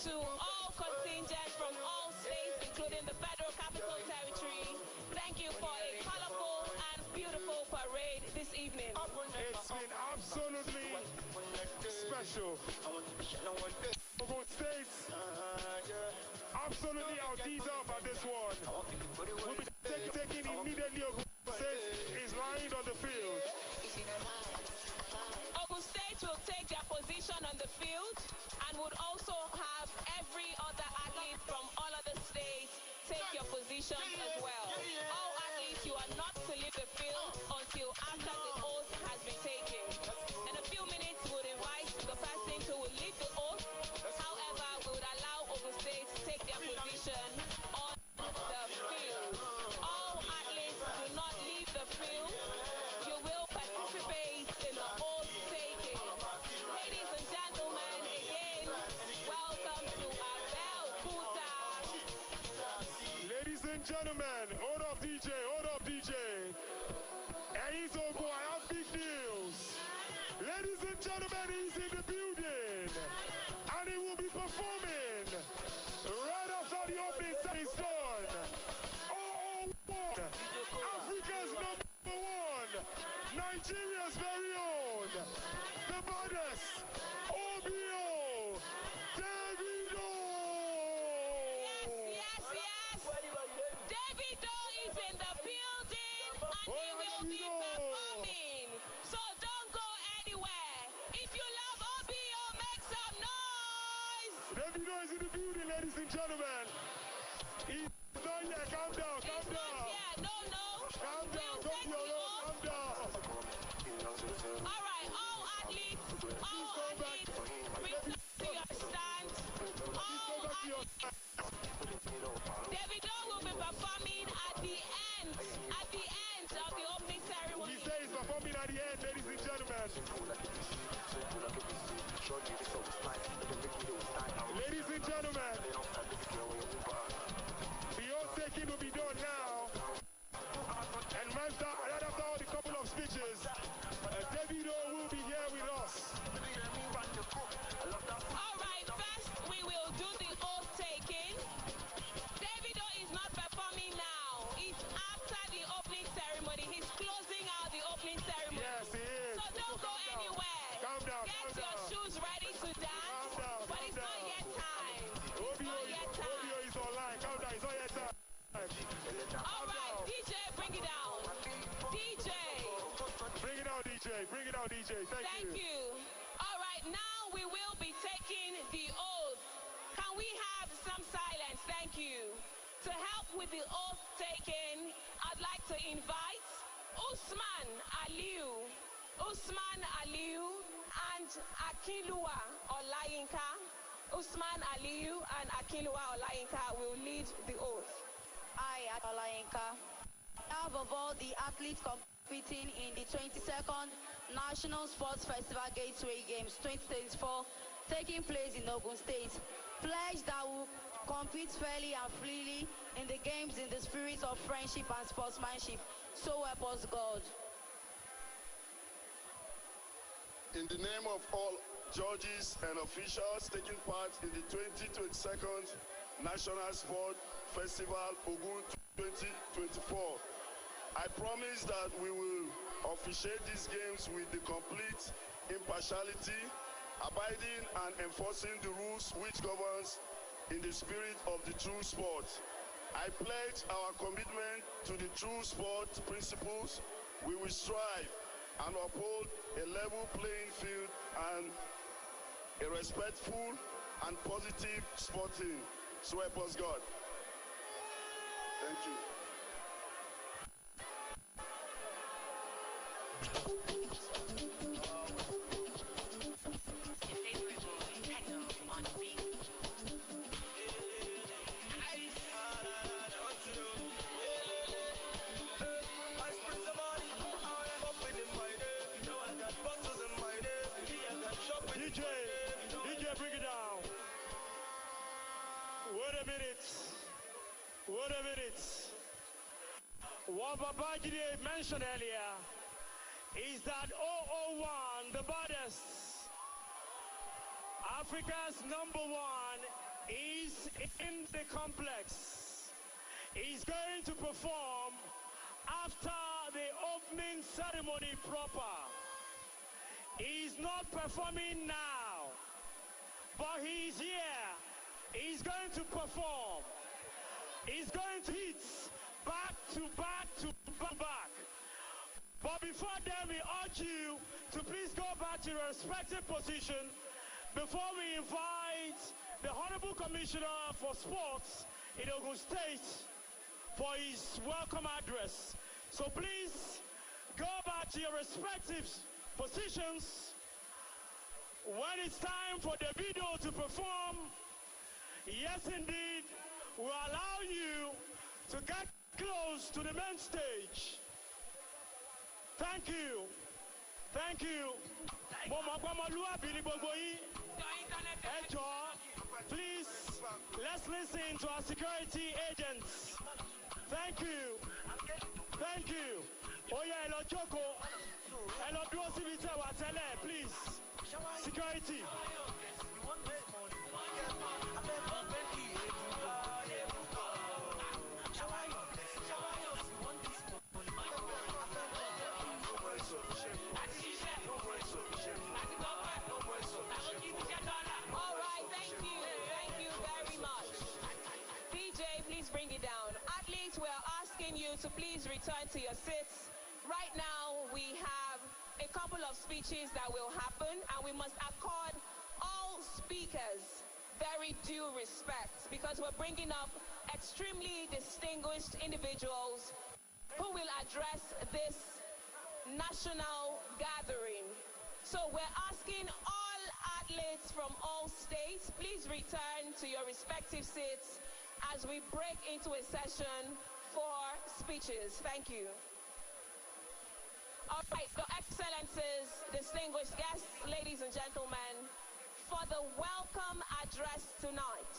To all contingents from all states, including the Federal Capital Territory, thank you for a colorful and beautiful parade this evening. It's been absolutely special. Ogun State, absolutely outdone at this one. We'll be taking immediately. Ogun State is lying on the field. Ogun State will take their position on the field and would also have every other athlete from all other states take your positions as well. All athletes, you are not to leave the field until after the oath has been taken. In a few minutes, we would invite the person who will lead the oath. However, we would allow Ogun State to take their position on the field. All athletes do not leave the field. You will participate in the oath taking. Ladies and gentlemen, again, welcome to Abel Kuta. Ladies and gentlemen, hold up DJ, hold up DJ. And he's over, I have big news. Ladies and gentlemen, he's in the building. And he will be performing right after the opening set is done. 001, Africa's #1, Nigeria's very own, the baddest, OBO, Davido. Yes. Davido is in the building and he will be performing. So don't go anywhere. If you love OBO, make some noise. Davido is in the building, ladies and gentlemen. He's not yet. Calm down, calm down. Yeah, no. Calm down, don't be alone, calm down. All right, all athletes, return to your stand. Davido will be performing at the end of the opening ceremony. He says performing at the end, ladies and gentlemen. Ladies and gentlemen, the oath taking will be done now. And right after all the couple of speeches, Davido will be here with us. Get your shoes ready to dance, but it's not yet time. It's not yet time. Obio is online. Calm down. It's not yet time. All right, DJ, bring it down. DJ. Bring it out, DJ. Bring it out, DJ. Thank you. All right, now we will be taking the oath. Can we have some silence? Thank you. To help with the oath taking, I'd like to invite Usman Aliu and Akinluwa Olayinka. Usman Aliu and Akinluwa Olayinka will lead the oath. I, Olayinka, have of all the athletes competing in the 22nd National Sports Festival Gateway Games 2024 taking place in Ogun State, pledge that will compete fairly and freely in the games in the spirit of friendship and sportsmanship. So help us God. In the name of all judges and officials taking part in the 2022nd National Sport Festival Ogun 2024, I promise that we will officiate these games with the complete impartiality, abiding and enforcing the rules which governs in the spirit of the true sport. I pledge our commitment to the true sport principles. We will strive and uphold a level playing field and a respectful and positive sporting. So help us God. Thank you. DJ, bring it down. Wait a minute. What Babajide mentioned earlier is that 001, the baddest, Africa's #1, is in the complex. He's going to perform after the opening ceremony proper. He's not performing now, but he's here. He's going to perform. He's going to hit back to back to back. But before then, we urge you to please go back to your respective position before we invite the Honorable Commissioner for Sports in Ogun State for his welcome address. So please go back to your respective positions. When it's time for the video to perform, yes indeed, we'll allow you to get close to the main stage. Thank you. Please, let's listen to our security agents. Thank you. Oh yeah, hello Choco. Hello Duosivita, please. Security. Bring it down. Athletes, we're asking you to please return to your seats. Right now, we have a couple of speeches that will happen, and we must accord all speakers very due respect because we're bringing up extremely distinguished individuals who will address this national gathering. So we're asking all athletes from all states, please return to your respective seats as we break into a session for speeches. Thank you. All right, Your Excellencies, distinguished guests, ladies and gentlemen, for the welcome address tonight,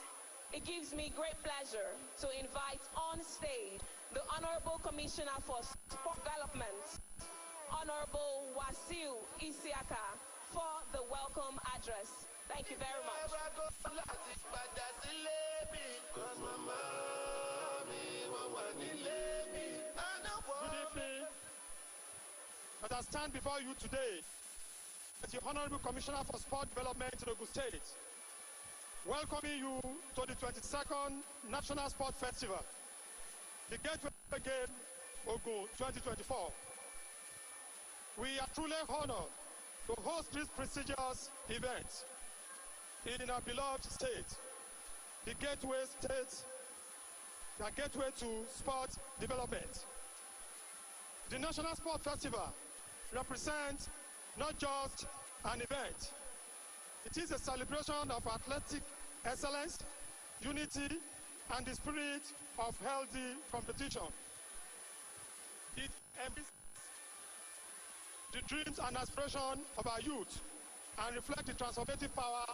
it gives me great pleasure to invite on stage the Honorable Commissioner for Sport Development, Honorable Wasiu Isiaka, for the welcome address. Thank you very much. Good evening. As I stand before you today the Honorable Commissioner for Sport Development in Ogun State, welcoming you to the 22nd National Sport Festival, the Gateway Game Ogun 2024. We are truly honored to host this prestigious event in our beloved state, the gateway to sport development. The National Sport Festival represents not just an event, it is a celebration of athletic excellence, unity, and the spirit of healthy competition. It embraces the dreams and aspirations of our youth and reflects the transformative power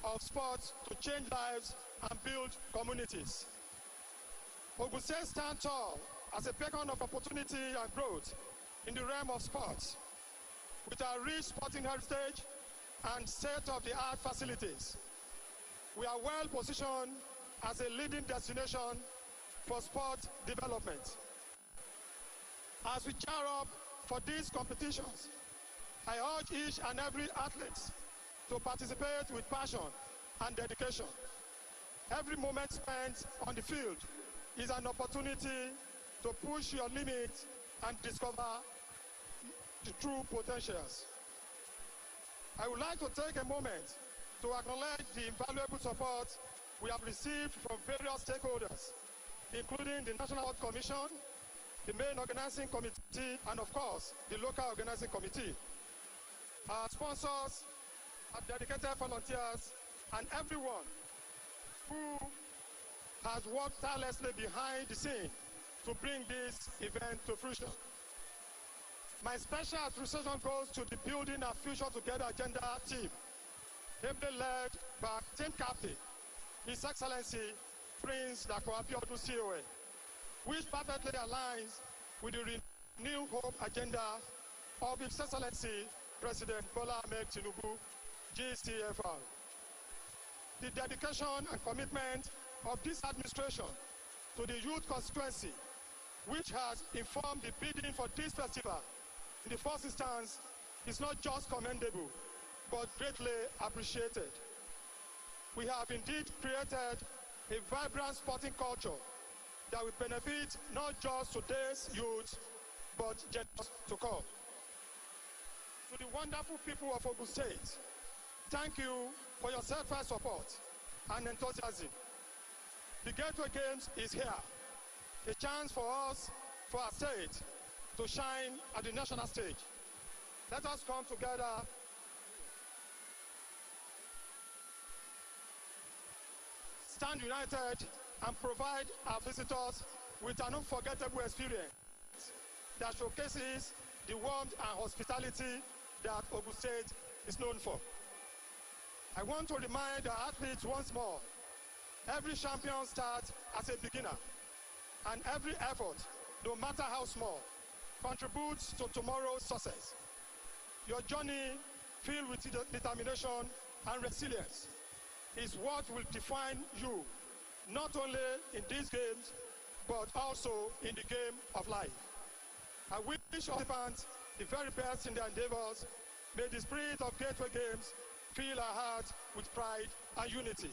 of sports to change lives and build communities. Ogun State stands tall as a beacon of opportunity and growth in the realm of sports. With our rich sporting heritage and state-of-the-art facilities, we are well positioned as a leading destination for sport development. As we gear up for these competitions, I urge each and every athlete to participate with passion and dedication. Every moment spent on the field is an opportunity to push your limits and discover the true potentials. I would like to take a moment to acknowledge the invaluable support we have received from various stakeholders, including the National Sport Commission, the main organizing committee, and of course, the local organizing committee. Our sponsors, our dedicated volunteers, and everyone who has worked tirelessly behind the scene to bring this event to fruition. My special appreciation goes to the Building a Future Together agenda team, ably led by team captain, His Excellency Prince Dakwapiodu COA, which perfectly aligns with the renewed hope agenda of His Excellency President Bola Ahmed Tinubu, GCFR. The dedication and commitment of this administration to the youth constituency, which has informed the bidding for this festival in the first instance, is not just commendable, but greatly appreciated. We have indeed created a vibrant sporting culture that will benefit not just today's youth, but generations to come. To the wonderful people of Ogun State, thank you for your steadfast support and enthusiasm. The Gateway Games is here, a chance for us, for our state, to shine at the national stage. Let us come together stand united and provide our visitors with an unforgettable experience that showcases the warmth and hospitality that Ogun State is known for. I want to remind our athletes once more, every champion starts as a beginner, and every effort, no matter how small, contributes to tomorrow's success. Your journey, filled with determination and resilience, is what will define you, not only in these games, but also in the game of life. I wish participants the very best in their endeavors. May the spirit of Gateway Games fill our hearts with pride and unity.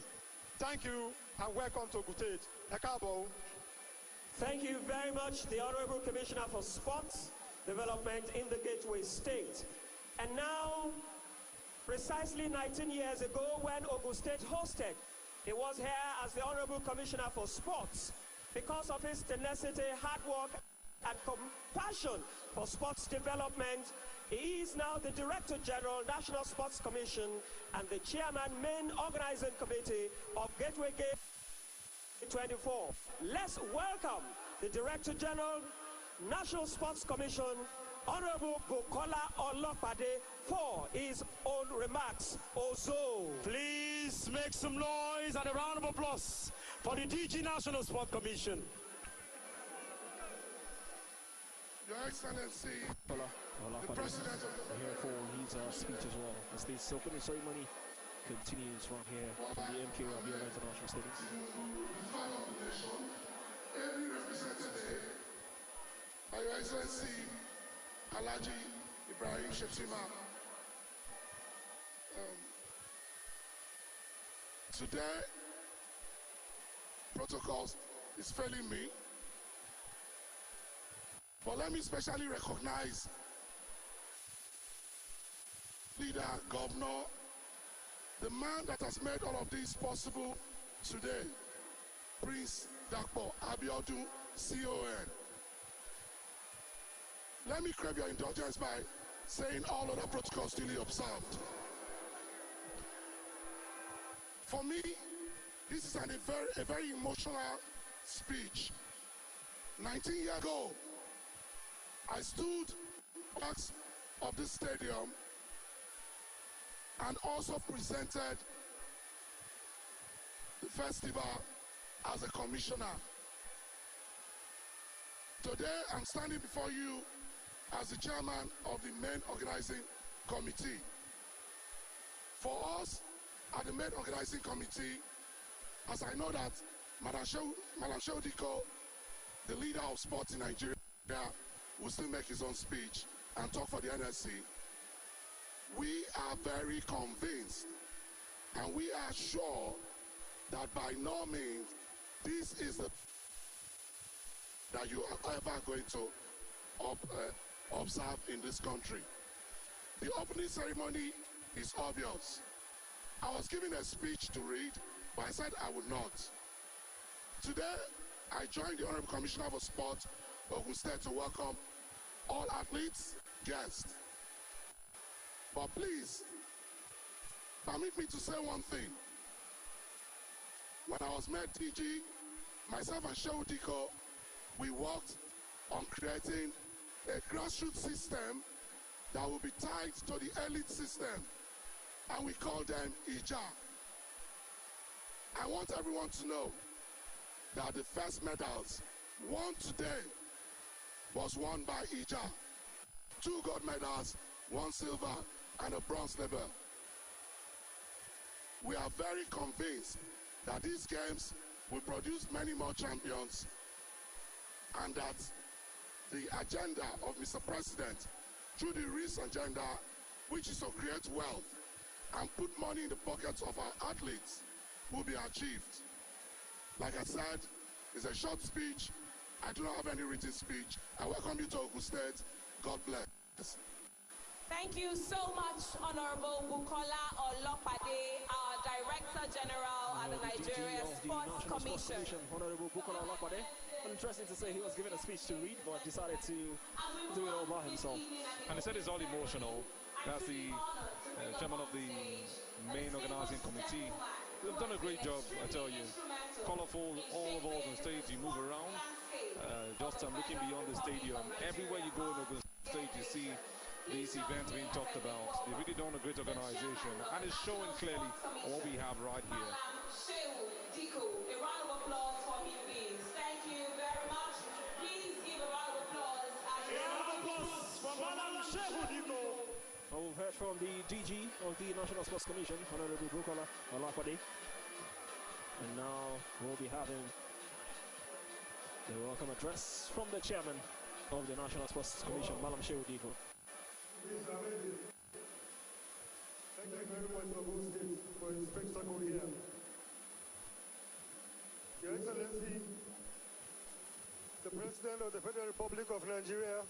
Thank you and welcome to Ogun State. Ekabo. Thank you very much, the Honorable Commissioner for Sports Development in the Gateway State. And now, precisely 19 years ago when Ogun State hosted, he was here as the Honorable Commissioner for Sports. Because of his tenacity, hard work, and compassion for sports development, he is now the Director General, National Sports Commission, and the Chairman, Main Organizing Committee of Gateway Game 24. Let's welcome the Director General, National Sports Commission, Honorable Bukola Olopade, for his own remarks. Also, please make some noise and a round of applause for the DG National Sports Commission. Your Excellency, the President of here for his speech as well, as this opening ceremony continues from here from the MK of the International Stadium. Every representative by Your Excellency Alhaji Ibrahim Shetima, Today, protocols is failing me. But let me especially recognize leader, governor, the man that has made all of this possible today, Prince Dakpo Abiodun, CON. Let me crave your indulgence by saying all other protocols duly observed. For me, this is a very emotional speech. 19 years ago, I stood next of this stadium and also presented the festival as a commissioner. Today, I'm standing before you as the chairman of the main organizing committee. For us, at the main organizing committee, as I know that Madam Sheudiko, the leader of sports in Nigeria, will still make his own speech and talk for the NSC. We are very convinced and we are sure that by no means this is the that you are ever going to observe in this country. The opening ceremony is obvious. I was given a speech to read, but I said I would not. Today, I joined the Honorable Commissioner for Sport, Ogun State, to welcome all athletes, guests. But please, permit me to say one thing. When I was made DG, myself and Sheudiko, we worked on creating a grassroots system that will be tied to the elite system, and we call them IJA. I want everyone to know that the first medals won today was won by IJA. 2 gold medals, 1 silver, and a bronze medal. We are very convinced that these games will produce many more champions, and that the agenda of Mr. President, through the RIS agenda, which is to create wealth and put money in the pockets of our athletes, will be achieved. Like I said, it's a short speech. I do not have any written speech. I welcome you to Ogun State. God bless. Thank you so much, Honorable Bukola Olopade, our Director General at the Nigeria Sports Commission. Honorable Bukola Olopade. Interesting to say he was given a speech to read, but decided to do it all by himself. And he said it's all emotional. That's the chairman of the main organizing committee. They've done a great job, I tell you. Colorful, all over Ogun State. You move around. Just looking beyond the stadium. Everywhere you go in Ogun State, you see these events being talked about. They've really done a great organization, and it's showing clearly what we have right here. A round of applause for him, please. Thank you very much. Please give a round of applause. Well, we've heard from the DG of the National Sports Commission, Honorable Bukola Olopade. And now we'll be having the welcome address from the chairman of the National Sports Commission, Malam Sheudiko. It's amazing. Thank you very much for hosting for the spectacle here. Your Excellency, the President of the Federal Republic of Nigeria,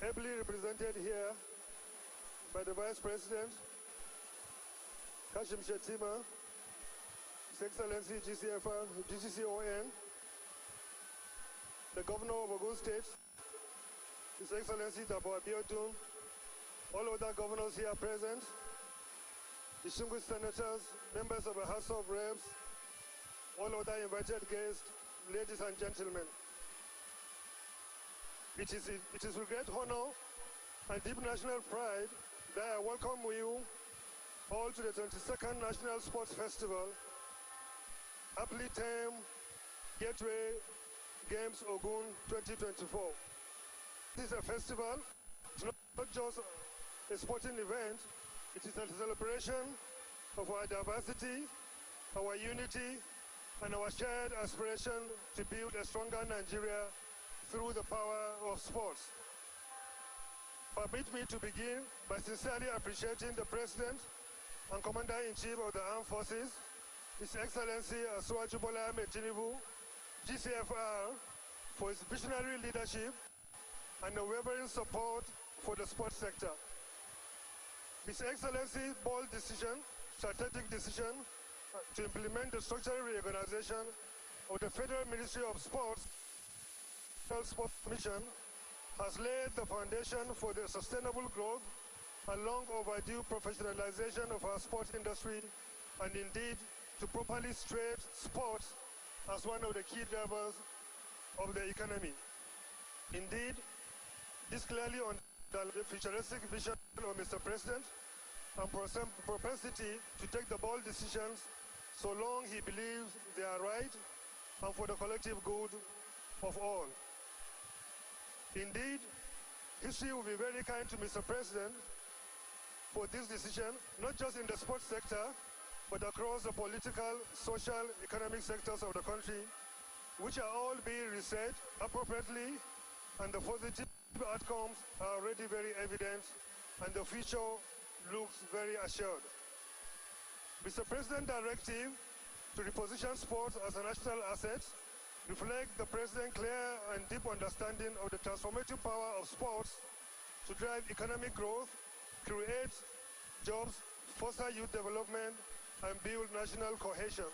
ably represented here by the Vice President, Kashim Shettima, His Excellency GCCON, the Governor of Ogun State, His Excellency Dakpo Abiodun, all other governors here present, distinguished senators, members of the House of Reps, all other invited guests, ladies and gentlemen. It is with great honor and deep national pride that I welcome you all to the 22nd National Sports Festival, aptly termed Gateway Games Ogun 2024. This is a festival. It's not just a sporting event. It is a celebration of our diversity, our unity, and our shared aspiration to build a stronger Nigeria through the power of sports. Permit me to begin by sincerely appreciating the President and Commander-in-Chief of the Armed Forces, His Excellency Asuwaju Bola Ahmed Tinubu, GCFR, for his visionary leadership and unwavering support for the sports sector. His Excellency's bold decision, strategic decision to implement the structural reorganization of the Federal Ministry of Sports, Sports Commission, has laid the foundation for the sustainable growth and long overdue professionalization of our sports industry, and indeed to properly strate sports as one of the key drivers of the economy. Indeed, this clearly on the futuristic vision of Mr. President and propensity to take the bold decisions so long he believes they are right and for the collective good of all. Indeed, history will be very kind to Mr. President for this decision, not just in the sports sector, but across the political, social, economic sectors of the country, which are all being reset appropriately, and the positive outcomes are already very evident, and the future looks very assured. Mr. President's directive to reposition sports as a national asset reflect the President's clear and deep understanding of the transformative power of sports to drive economic growth, create jobs, foster youth development, and build national cohesion.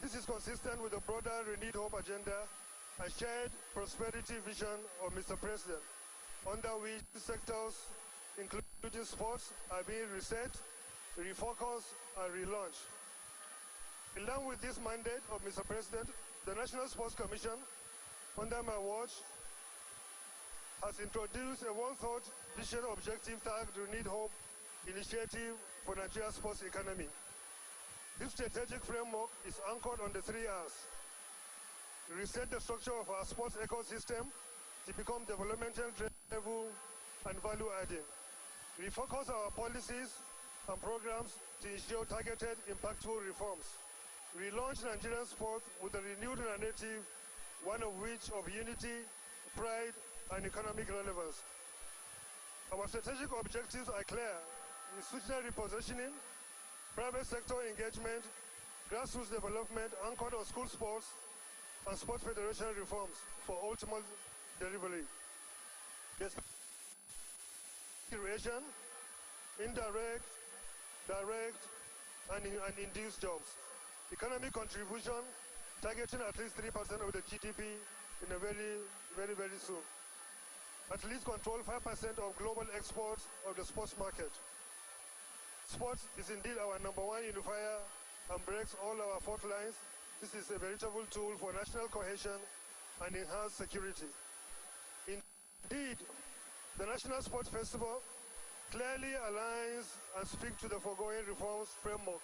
This is consistent with the broader renewed hope agenda and shared prosperity vision of Mr. President, under which sectors, including sports, are being reset, refocused, and relaunched. In line with this mandate of Mr. President, the National Sports Commission, under my watch, has introduced a well-thought vision objective tagged Renewed Hope Initiative for Nigeria's sports economy. This strategic framework is anchored on the 3 R's. Reset the structure of our sports ecosystem to become developmental driven and value-adding. Refocus our policies and programs to ensure targeted, impactful reforms. Relaunch Nigerian sport with a renewed narrative, one of which of unity, pride, and economic relevance. Our strategic objectives are clear: institutional repositioning, private sector engagement, grassroots development anchored on school sports, and sports federation reforms for ultimate delivery. Creation, indirect, direct, and induced jobs. Economic contribution targeting at least 3% of the GDP in a very soon. At least control 5% of global exports of the sports market. Sports is indeed our #1 unifier and breaks all our fault lines. This is a veritable tool for national cohesion and enhanced security. Indeed, the National Sports Festival clearly aligns and speaks to the foregoing reforms framework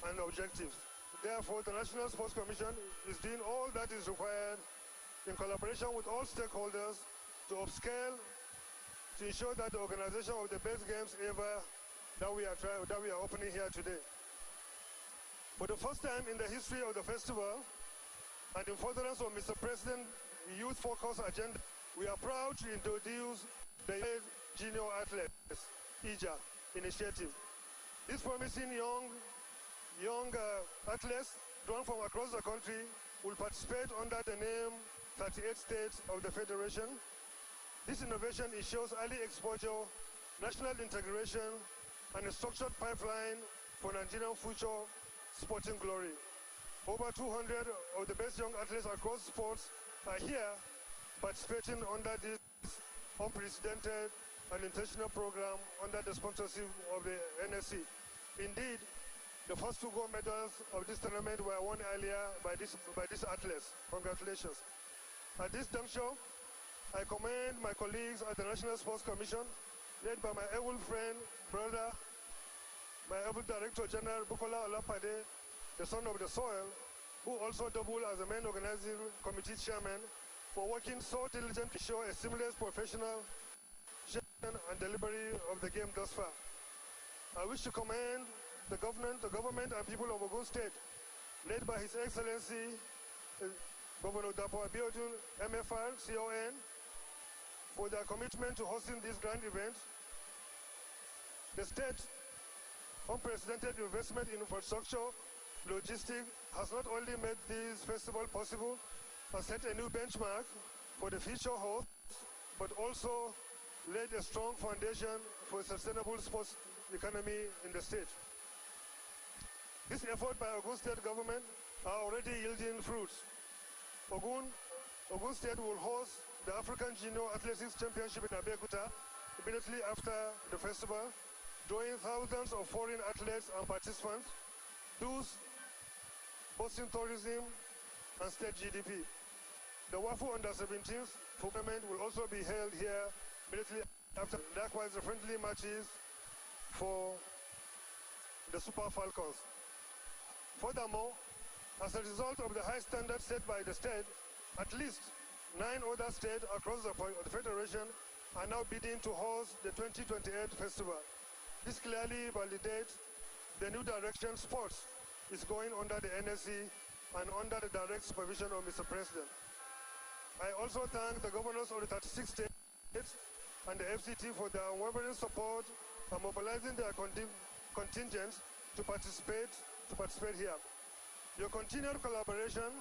and objectives. Therefore, the National Sports Commission is doing all that is required in collaboration with all stakeholders to upscale, to ensure that the organization of the best games ever that we are opening here today. For the first time in the history of the festival, and in furtherance of Mr. President's youth-focused agenda, we are proud to introduce the Junior Athletes (IJA) initiative. This promising young athletes drawn from across the country will participate under the name 38 states of the Federation. This innovation ensures early exposure, national integration, and a structured pipeline for Nigerian future sporting glory. Over 200 of the best young athletes across sports are here participating under this unprecedented and intentional program under the sponsorship of the NSC. Indeed, the first 2 gold medals of this tournament were won earlier by these athletes. Congratulations. At this juncture, I commend my colleagues at the National Sports Commission, led by my able friend, brother, my able Director General Bukola Olapade, the son of the soil, who also doubled as the main organizing committee chairman, for working so diligently to show a seamless professional and delivery of the game thus far. I wish to commend the government and people of Ogun State, led by His Excellency Governor Dapo Abiodun, MFR, CON, for their commitment to hosting this grand event. The state Unprecedented investment in infrastructure, logistics has not only made this festival possible and set a new benchmark for the future hosts, but also laid a strong foundation for a sustainable sports economy in the state. This effort by Ogun State government are already yielding fruits. Ogun State will host the African Junior Athletics Championship in Abeokuta immediately after the festival, drawing thousands of foreign athletes and participants, thus boosting tourism and state GDP. The WAFU Under-17s tournament will also be held here immediately after. Likewise, the friendly matches for the Super Falcons. Furthermore, as a result of the high standards set by the state, at least 9 other states across the Federation are now bidding to host the 2028 festival. This clearly validates the new direction sports is going under the NSC and under the direct supervision of Mr. President. I also thank the governors of the 36 states and the FCT for their unwavering support and mobilizing their contingents to participate here. Your continued collaboration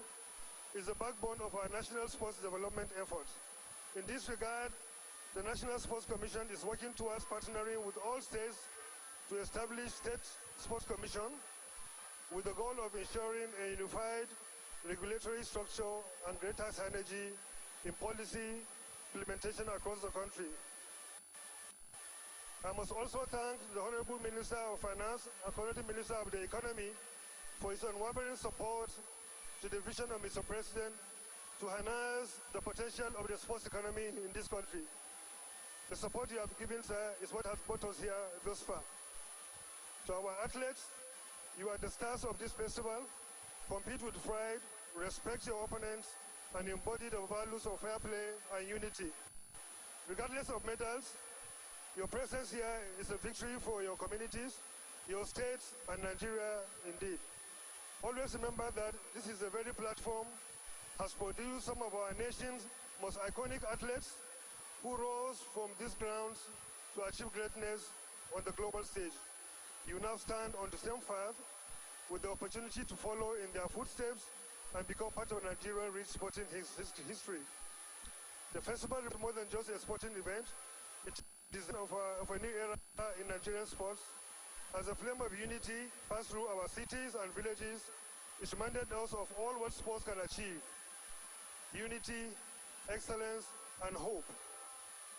is the backbone of our national sports development efforts. In this regard, the National Sports Commission is working towards partnering with all states to establish state sports commission with the goal of ensuring a unified regulatory structure and greater synergy in policy implementation across the country. I must also thank the Honorable Minister of Finance and Coordinating Minister of the Economy for his unwavering support to the vision of Mr. President to harness the potential of the sports economy in this country. The support you have given, sir, is what has brought us here thus far. To our athletes, you are the stars of this festival. Compete with pride, respect your opponents, and embody the values of fair play and unity. Regardless of medals, your presence here is a victory for your communities, your states, and Nigeria indeed. Always remember that this is the very platform has produced some of our nation's most iconic athletes who rose from these grounds to achieve greatness on the global stage. You now stand on the same path with the opportunity to follow in their footsteps and become part of Nigeria's rich sporting history. The festival is more than just a sporting event. It is of a new era in Nigerian sports. As a flame of unity passed through our cities and villages, it reminded us of all what sports can achieve: unity, excellence, and hope.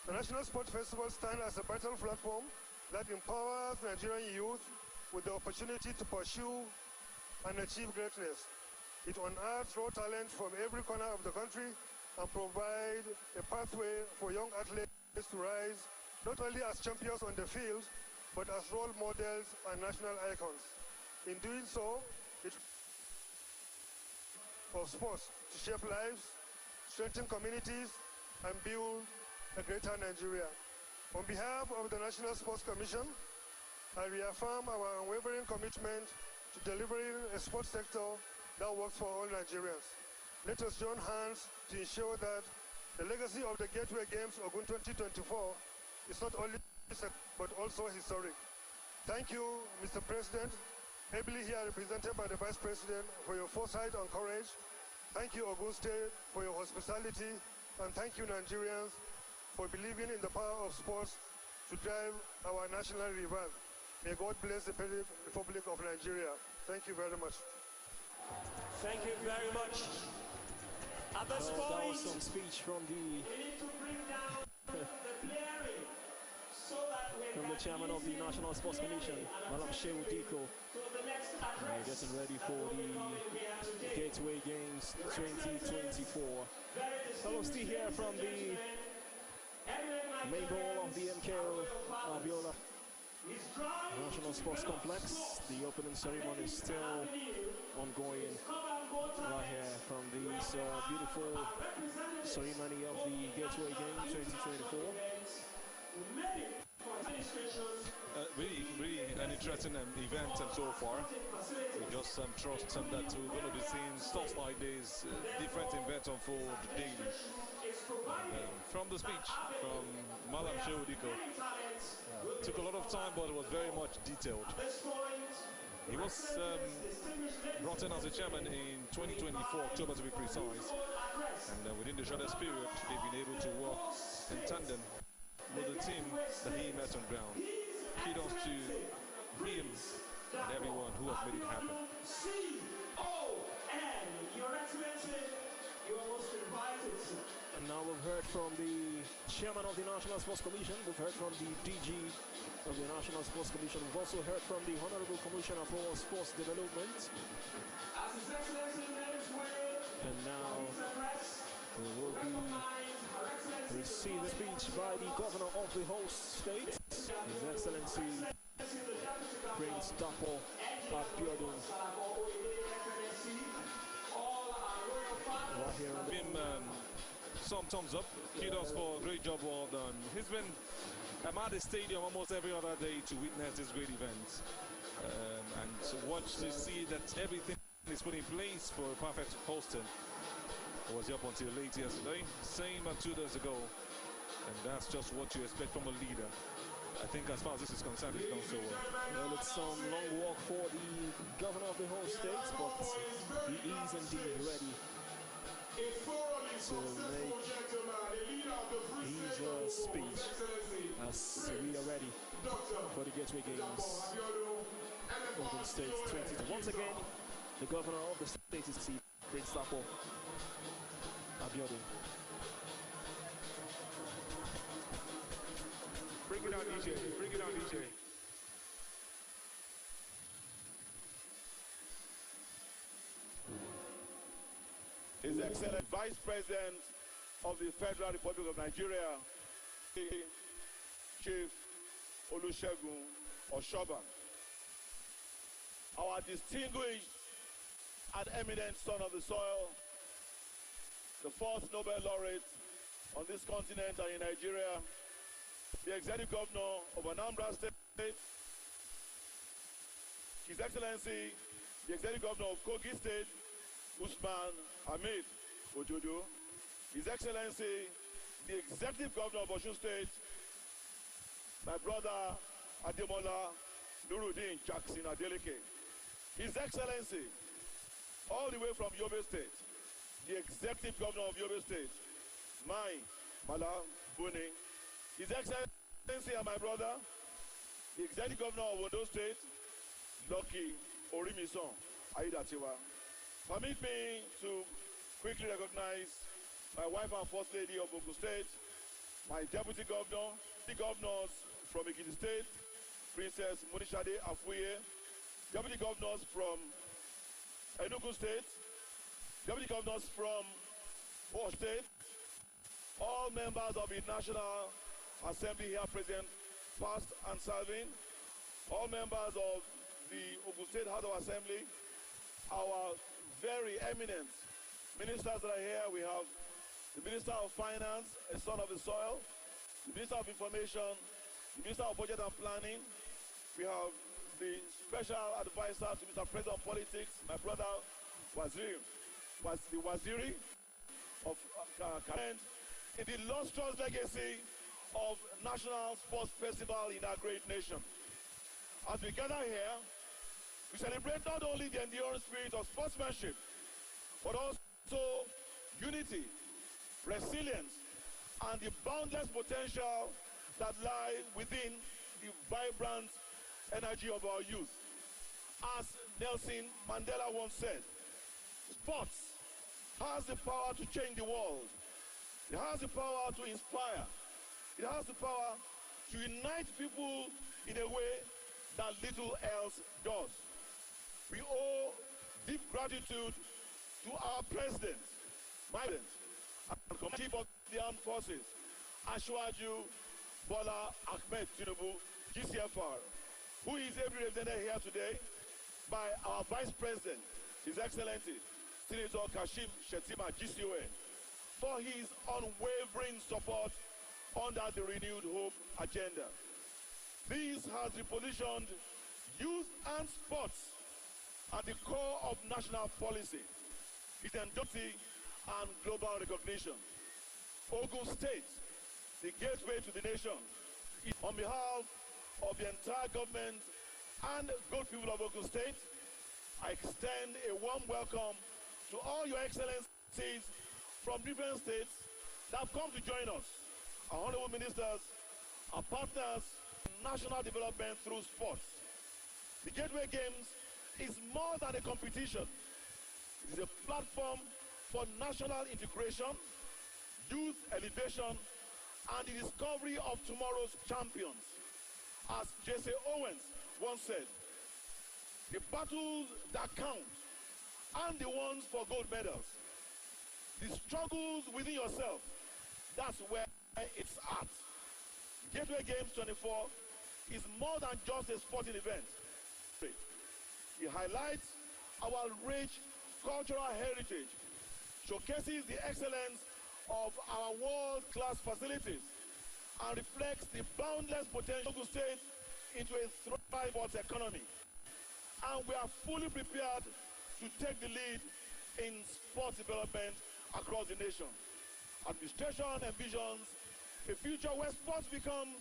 The National Sports Festival stands as a vital platform that empowers Nigerian youth with the opportunity to pursue and achieve greatness. It unearths raw talent from every corner of the country and provides a pathway for young athletes to rise not only as champions on the field, but as role models and national icons. In doing so, it of sports to shape lives, strengthen communities, and build a greater Nigeria. On behalf of the National Sports Commission, I reaffirm our unwavering commitment to delivering a sports sector that works for all Nigerians. Let us join hands to ensure that the legacy of the Gateway Games Ogun 2024 is not only but also historic. Thank you, Mr. President, ably here represented by the Vice President, for your foresight and courage. Thank you, Ogun State, for your hospitality, and thank you, Nigerians, for believing in the power of sports to drive our national revamp. May God bless the Republic of Nigeria. Thank you very much. Thank you very much. At this point, that was some speech from the chairman of the National Sports Commission, Malam Shehu Diko. Getting ready for the Gateway Games 2024. So we'll still hear from the main ball of the MKO Abiola National Sports Complex. The opening ceremony is still ongoing right here from this beautiful ceremony of the Gateway Games 2024. Really an interesting event so far. We just trust that we're going to be seeing stuff like this, different events unfold daily. From the speech from Malam Shehu Diko, Took a lot of time, but it was very much detailed. He was brought in as a chairman in 2024, October to be precise. And within the shortest period, they've been able to work in tandem with the team that he met on ground. Kudos to him and everyone who has made it happen. Your Excellency, you are most invited, sir. And now we've heard from the chairman of the National Sports Commission. We've heard from the DG of the National Sports Commission. We've also heard from the Honorable Commissioner for Sports Development. As His Excellency names way, and now we will be receiving a speech by the governor of the host state, His Excellency Prince Dapo Abiodun. Right here on the some thumbs up. Kudos for a great job well done. He's been at the stadium almost every other day to witness this great event and to watch to see that everything is put in place for a perfect hosting. I was up until late yesterday, same as 2 days ago, and that's just what you expect from a leader. I think as far as this is concerned, it's done so well. Well, it's some long walk for the governor of the whole state, but he is indeed ready to make his speech as we are ready for the Gateway Games Ogun State 2020. Once again, the governor of the state is Prince Dapo Abiodun. Bring it out, DJ. Bring it out, DJ. His Excellency Vice President of the Federal Republic of Nigeria, Chief Olusegun Oshoba, our distinguished and eminent son of the soil, the fourth Nobel laureate on this continent and in Nigeria, the Executive Governor of Anambra State, His Excellency, the Executive Governor of Kogi State, Usman Hamid Ojojo, His Excellency, the Executive Governor of Osun State, my brother Ademola Nuruddin Jackson Adeleke, His Excellency, all the way from Yobe State, the Executive Governor of Yobe State, my Mala Buni, His Excellency and my brother, the Executive Governor of Ondo State, Lucky Orimison Aidatiwa. Permit me to quickly recognize my wife and First Lady of Ogun State, my Deputy Governor, the governors from Ekiti State, Princess Monishade Afuye, Deputy Governors from Enugu State, Deputy Governors from Oyo State, all members of the National Assembly here present, past and serving, all members of the Ogun State House of Assembly, our very eminent ministers that are here. We have the Minister of Finance, a son of the soil, the Minister of Information, the Minister of Budget and Planning. We have the Special Advisor to Mr. President of Politics, my brother Waziri, the Waziri of Karen, in the illustrious legacy of National Sports Festival in our great nation. As we gather here, we celebrate not only the enduring spirit of sportsmanship, but also unity, resilience, and the boundless potential that lie within the vibrant energy of our youth. As Nelson Mandela once said, sports has the power to change the world. It has the power to inspire. It has the power to unite people in a way that little else does. We owe deep gratitude to our president, my president, and Chief of the Armed Forces, Ashwaju Bola Ahmed Tinubu, GCFR, who is ably represented here today by our Vice President, His Excellency, Senator Kashim Shettima, GCON, for his unwavering support under the Renewed Hope agenda. This has repositioned youth and sports at the core of national policy, its identity and global recognition. Ogun State, the gateway to the nation. On behalf of the entire government and good people of Ogun State, I extend a warm welcome to all your excellencies from different states that have come to join us, our honorable ministers, our partners in national development through sports. The Gateway Games is more than a competition. It is a platform for national integration, youth elevation, and the discovery of tomorrow's champions. As J.C. Owens once said, the battles that count and the ones for gold medals, the struggles within yourself, that's where it's at. Gateway Games 24 is more than just a sporting event. It highlights our rich cultural heritage, showcases the excellence of our world-class facilities, and reflects the boundless potential to state into a thriving sports economy. And we are fully prepared to take the lead in sports development across the nation. Administration envisions a future where sports becomes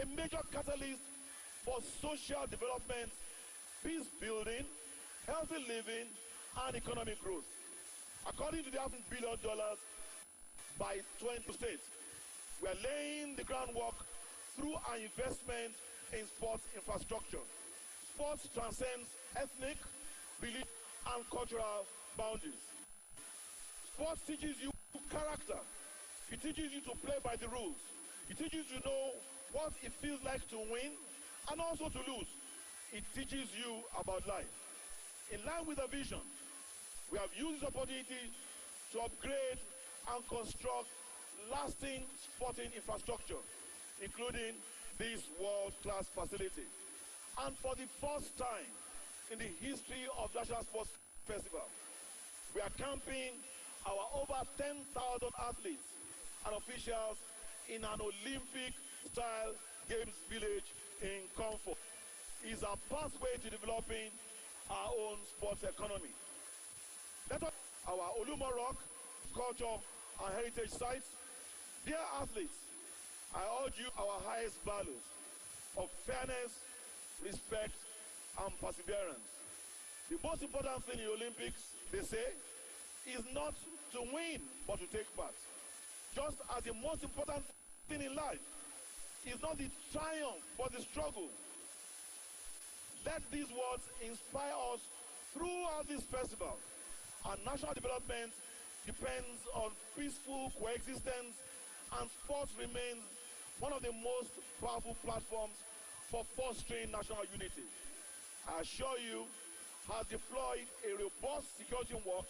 a major catalyst for social development, peace building, healthy living, and economic growth. According to the $500 billion by 20 states, we are laying the groundwork through our investment in sports infrastructure. Sports transcends ethnic, religious, and cultural boundaries. Sports teaches you character. It teaches you to play by the rules. It teaches you to know what it feels like to win and also to lose. It teaches you about life. In line with the vision, we have used this opportunity to upgrade and construct lasting sporting infrastructure, including this world-class facility. And for the first time in the history of National Sports Festival, we are camping our over 10,000 athletes and officials in an Olympic-style games village in comfort. It's our pathway to developing our own sports economy. Let us, our Olumo Rock, culture, and heritage sites. Dear athletes, I urge you our highest values of fairness, respect, and perseverance. The most important thing in the Olympics, they say, is not to win, but to take part. Just as the most important thing in life is not the triumph, but the struggle. Let these words inspire us throughout this festival. Our national development depends on peaceful coexistence, and sports remains one of the most powerful platforms for fostering national unity. I assure you, has deployed a robust security work